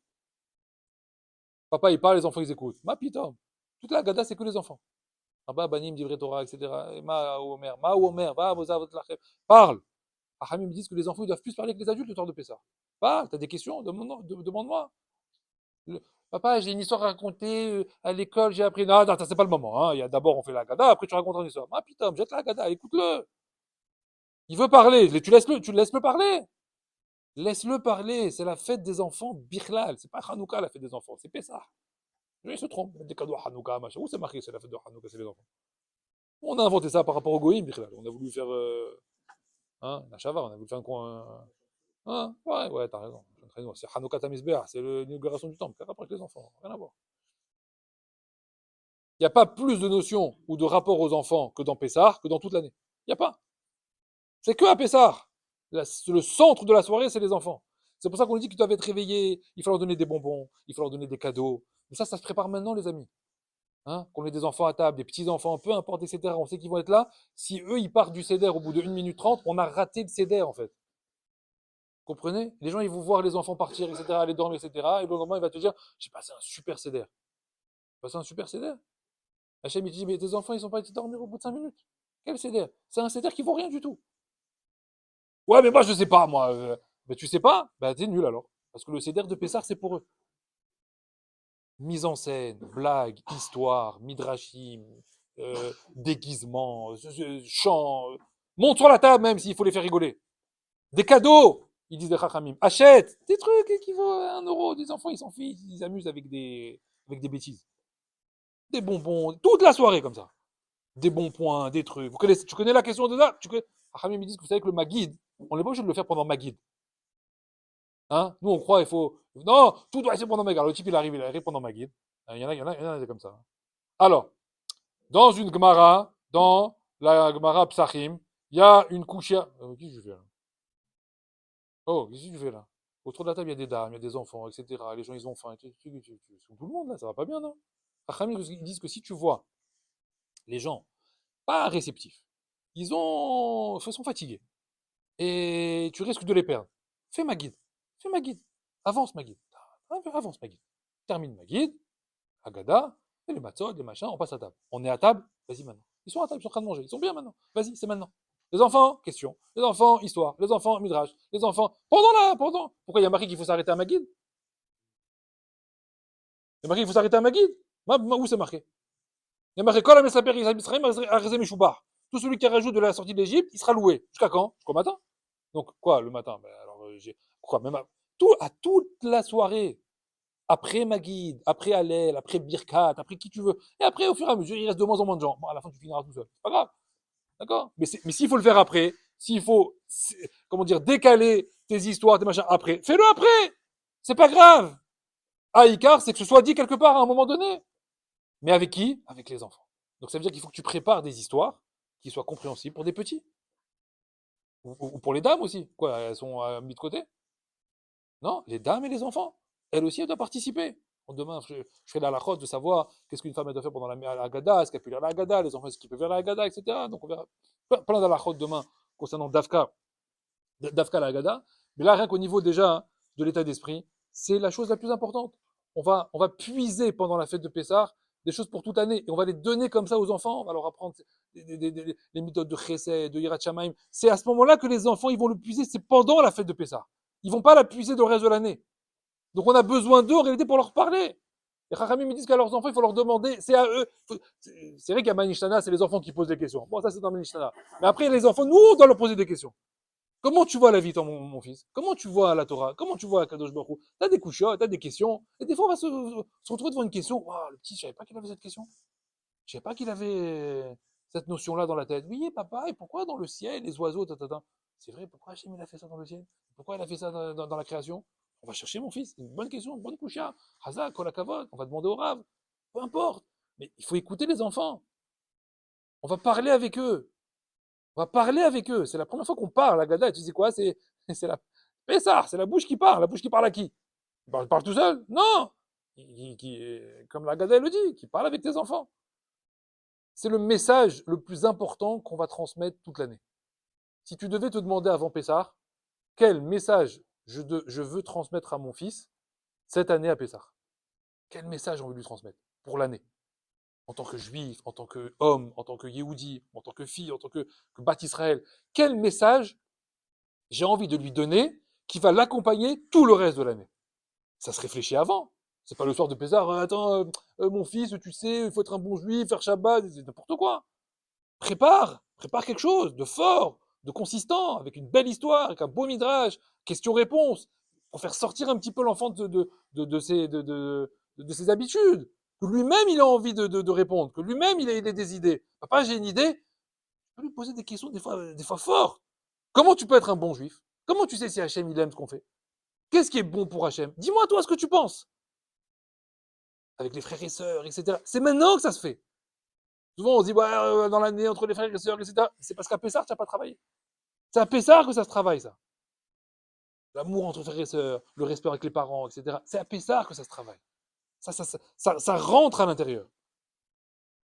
Papa, il parle, les enfants, ils écoutent. Ma pitom. Toute la gada, c'est que les enfants. Abba, banim, divrei Torah, etc. Ma Omer, va, boza, lachem. Parle. Ahamim me disent que les enfants, ils doivent plus parler que les adultes le temps de Pessah. Parle, t'as des questions? Demande-moi. Papa, j'ai une histoire à raconter à l'école, j'ai appris. Non, non, c'est pas le moment. Hein. D'abord, on fait la gada, après tu racontes une histoire. Ma putain, jette la gada, écoute-le. Il veut parler, tu le laisses le parler. Laisse-le parler, c'est la fête des enfants, Bichlal. C'est pas Hanouka la fête des enfants, c'est Pessah. Il se trompe, des cadeaux à Hanouka, machin. Où c'est marqué, c'est la fête de Hanouka, c'est les enfants. On a inventé ça par rapport au Goïm, Bichlal. On a voulu faire. La Shava, on a voulu faire un coin. Ouais, t'as raison. C'est Hanouka Tamizbeah, c'est l'inauguration du temple. Quel rapport avec les enfants? Rien à voir. Il n'y a pas plus de notions ou de rapport aux enfants que dans Pessah, que dans toute l'année. Il n'y a pas. C'est que à Pessah. Le centre de la soirée, c'est les enfants. C'est pour ça qu'on dit qu'ils doivent être réveillés, il faut leur donner des bonbons, il faut leur donner des cadeaux. Mais ça se prépare maintenant, les amis. Hein, qu'on ait des enfants à table, des petits-enfants, peu importe, etc. On sait qu'ils vont être là. Si eux, ils partent du CEDER au bout de 1 minute 30, on a raté le CEDER, en fait. Vous comprenez? Les gens, ils vont voir les enfants partir, etc., aller dormir, etc. Et le lendemain, il va te dire, j'ai passé un super CEDER. J'ai passé un super CEDER. Hachem, il te dit, mais tes enfants, ils sont pas été dormir au bout de 5 minutes. Quel CEDER? C'est un CEDER qui vaut rien du tout. Ouais, mais moi, je sais pas, moi. Mais tu sais pas? Bah, t'es nul alors. Parce que le CEDER de Pessar, c'est pour eux. Mise en scène, blague, histoire, midrashim, déguisement, chant. Monte sur la table même s'il faut les faire rigoler. Des cadeaux, ils disent les chachamim. Achète des trucs qui vaut 1 euro. Des enfants, ils s'en fichent, ils s'amusent avec des bêtises. Des bonbons, toute la soirée comme ça. Des bons points, des trucs. Tu connais la question de là? Chachamim, ils disent que vous savez que le Maguid, on n'est pas obligé de le faire pendant Maguid. Hein? Nous, on croit, il faut. Non, tout doit être pendant Maguid. Alors, le type, il arrive pendant Maguid. Il y en a, comme ça. Alors, dans une Gemara, dans la Gemara Psachim, il y a une couchia. Qu'est-ce que je fais là? Oh, qu'est-ce que tu fais là? Autour de la table, il y a des dames, il y a des enfants, etc. Les gens, ils ont faim. Tu tout le monde là, ça va pas bien, non? Rachamim, ils disent que si tu vois les gens pas réceptifs, ils sont fatigués, et tu risques de les perdre. Fais ma guide. Fais ma guide. Avance ma guide. Avance ma guide. Termine ma guide. Agada. Et les matzot, les machins, on passe à table. On est à table. Vas-y maintenant. Ils sont à table, ils sont en train de manger. Ils sont bien maintenant. Vas-y, c'est maintenant. Les enfants, question. Les enfants, histoire. Les enfants, midrash. Les enfants, pendant. Pourquoi il y a marqué qu'il faut s'arrêter à ma guide? Il y a marqué qu'il faut s'arrêter à ma guide. Où c'est marqué? Il y a marqué Kol HaMesaper Yisraël Arezeh Meshubach. Tout celui qui rajoute de la sortie de l'Égypte, il sera loué. Jusqu'à quand? Jusqu'au matin. Donc, quoi, le matin? Ben, alors, quoi, même à toute la soirée, après Maguide, après Hallel, après Birkat, après qui tu veux, et après, au fur et à mesure, il reste de moins en moins de gens. Bon, à la fin, tu finiras tout seul. C'est pas grave. D'accord? Mais s'il faut le faire après, s'il faut, comment dire, décaler tes histoires, tes machins après, fais-le après! C'est pas grave! Ah, Icar, c'est que ce soit dit quelque part à un moment donné. Mais avec qui? Avec les enfants. Donc ça veut dire qu'il faut que tu prépares des histoires qui soient compréhensibles pour des petits. Ou pour les dames aussi. Quoi, elles sont mises de côté? Non, les dames et les enfants. Elles aussi, elles doivent participer. Demain, je ferai la lachot de savoir qu'est-ce qu'une femme doit faire pendant la Haggadah, est-ce qu'elle peut lire la Haggadah, les enfants, est-ce qu'ils peuvent lire la Haggadah, etc. Donc on verra plein d'alachot demain concernant Dafka la Haggadah. Mais là, rien qu'au niveau déjà de l'état d'esprit, c'est la chose la plus importante. On va puiser pendant la fête de Pessah des choses pour toute année et on va les donner comme ça aux enfants. On va leur apprendre les méthodes de Chesed, de Yirat Shamayim. C'est à ce moment-là que les enfants ils vont le puiser, c'est pendant la fête de Pessah. Ils vont pas la puiser dans le reste de l'année. Donc on a besoin d'eux en réalité pour leur parler. Les Chachamim me disent qu'à leurs enfants, il faut leur demander, c'est à eux. C'est vrai qu'à Manishtana, c'est les enfants qui posent des questions. Bon, ça c'est dans Manishtana. Mais après, les enfants, nous, on doit leur poser des questions. Comment tu vois la vie, toi, mon fils? Comment tu vois la Torah? Comment tu vois Kadosh Baruch Hu? T'as des couchottes, t'as des questions. Et des fois, on va se retrouver devant une question. Waouh, le petit, je savais pas qu'il avait cette question. Je savais pas qu'il avait cette notion-là dans la tête. Oui, papa, et pourquoi dans le ciel, les oiseaux, tatata? C'est vrai, pourquoi Hachem, il a fait ça dans le ciel? Pourquoi il a fait ça dans la création? On va chercher mon fils. Une bonne question, une bonne coucha. Hazak, kolakavod. On va demander au Rav. Peu importe. Mais il faut écouter les enfants. On va parler avec eux. On va parler avec eux. C'est la première fois qu'on parle, la Gada. Tu sais quoi? C'est la Pessar, c'est la bouche qui parle. La bouche qui parle à qui? Il parle tout seul? Non! Comme la Gada le dit, qui parle avec tes enfants. C'est le message le plus important qu'on va transmettre toute l'année. Si tu devais te demander avant Pessar, quel message je veux transmettre à mon fils cette année à Pessar? Quel message on veut lui transmettre pour l'année? En tant que juif, en tant qu'homme, en tant que Yehudi, en tant que fille, en tant que Bat Israël. Quel message j'ai envie de lui donner qui va l'accompagner tout le reste de l'année? Ça se réfléchit avant. C'est pas le soir de Pessar, attends, mon fils, tu sais, il faut être un bon juif, faire Shabbat, c'est n'importe quoi. Prépare quelque chose de fort, de consistant, avec une belle histoire, avec un beau midrash, question-réponse, pour faire sortir un petit peu l'enfant de ses habitudes, que lui-même il a envie de répondre, que lui-même il a des idées. Papa, j'ai une idée, tu peux lui poser des questions des fois fortes. Comment tu peux être un bon juif? Comment tu sais si Hachem il aime ce qu'on fait? Qu'est-ce qui est bon pour Hachem? Dis-moi toi ce que tu penses. Avec les frères et sœurs, etc. C'est maintenant que ça se fait. Souvent, on se dit, ouais, dans l'année, entre les frères et les sœurs, etc. C'est parce qu'à Pessar, tu n'as pas travaillé. C'est à Pessar que ça se travaille, ça. L'amour entre frères et sœurs, le respect avec les parents, etc. C'est à Pessar que ça se travaille. Ça rentre à l'intérieur.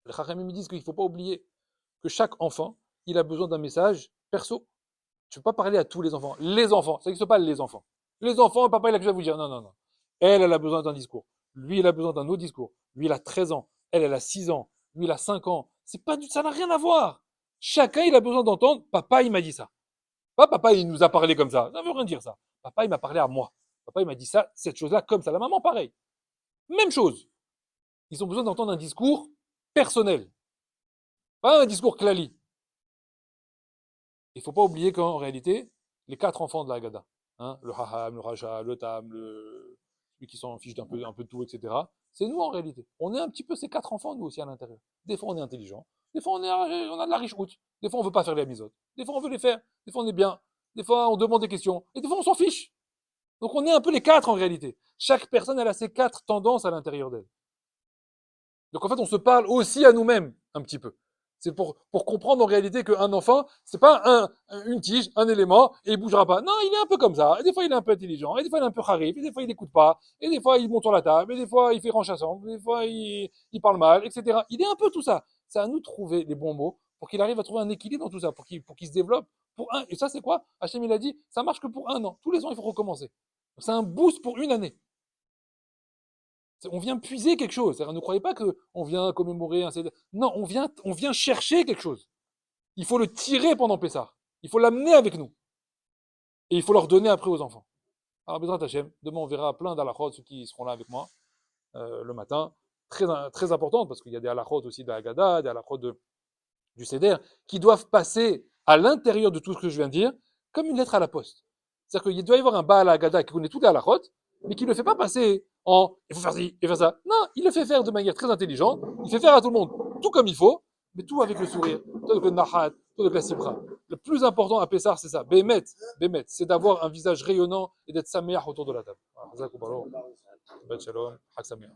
Les Chachamim me disent qu'il ne faut pas oublier que chaque enfant, il a besoin d'un message perso. Tu ne peux pas parler à tous les enfants. Les enfants, ça n'existe pas les enfants. Les enfants, papa, il a que à vous dire. Non, non, non. Elle a besoin d'un discours. Lui, il a besoin d'un autre discours. Lui, il a 13 ans. Elle a 6 ans. Lui, il a 5 ans. Ça n'a rien à voir. Chacun, il a besoin d'entendre. Papa, il m'a dit ça. Pas papa, il nous a parlé comme ça. Ça ne veut rien dire ça. Papa, il m'a parlé à moi. Papa, il m'a dit ça, cette chose-là, comme ça. La maman, pareil. Même chose. Ils ont besoin d'entendre un discours personnel. Pas un discours clali. Il ne faut pas oublier qu'en réalité, les 4 enfants de la Haggadah, hein, le Haham, le Raja, le Tam, celui qui s'en fiche un peu de tout, etc., c'est nous en réalité. On est un petit peu ces 4 enfants, nous aussi, à l'intérieur. Des fois, on est intelligent. Des fois, on a de la riche route. Des fois, on ne veut pas faire les misotes. Des fois, on veut les faire. Des fois, on est bien. Des fois, on demande des questions. Et des fois, on s'en fiche. Donc, on est un peu les 4 en réalité. Chaque personne, elle a ses 4 tendances à l'intérieur d'elle. Donc, en fait, on se parle aussi à nous-mêmes, un petit peu. C'est pour comprendre en réalité qu'un enfant, c'est pas une tige, un élément, et il bougera pas. Non, il est un peu comme ça. Et des fois, il est un peu intelligent. Et des fois, il est un peu harif. Et des fois, il n'écoute pas. Et des fois, il monte sur la table. Et des fois, il fait renchassant. Des fois, il parle mal, etc. Il est un peu tout ça. C'est à nous de trouver les bons mots pour qu'il arrive à trouver un équilibre dans tout ça, pour qu'il se développe. Et ça, c'est quoi? Hachem, il a dit, ça marche que pour 1 an. Tous les ans, il faut recommencer. C'est un boost pour 1 année. On vient puiser quelque chose. Ne croyez pas qu'on vient commémorer un cédé. Non, on vient chercher quelque chose. Il faut le tirer pendant Pessah. Il faut l'amener avec nous. Et il faut leur donner après aux enfants. Alors, Bezrat Hashem, demain on verra plein d'alakhot, ceux qui seront là avec moi, le matin. Très, très importante, parce qu'il y a des alakhot aussi de la Haggadah, des alakhot du Seder, qui doivent passer à l'intérieur de tout ce que je viens de dire, comme une lettre à la poste. C'est-à-dire qu'il doit y avoir un Baal Haggadah qui connaît toutes les alakhot, mais qui ne le fait pas passer en il faut faire ci, il faut faire ça. Non, il le fait faire de manière très intelligente, il fait faire à tout le monde tout comme il faut, mais tout avec le sourire, tout avec le nahat, tout avec la simcha. Le plus important à Pessah, c'est ça, Bémet, c'est d'avoir un visage rayonnant et d'être saméach autour de la table. Voilà. Shabbat shalom, Chag sameach.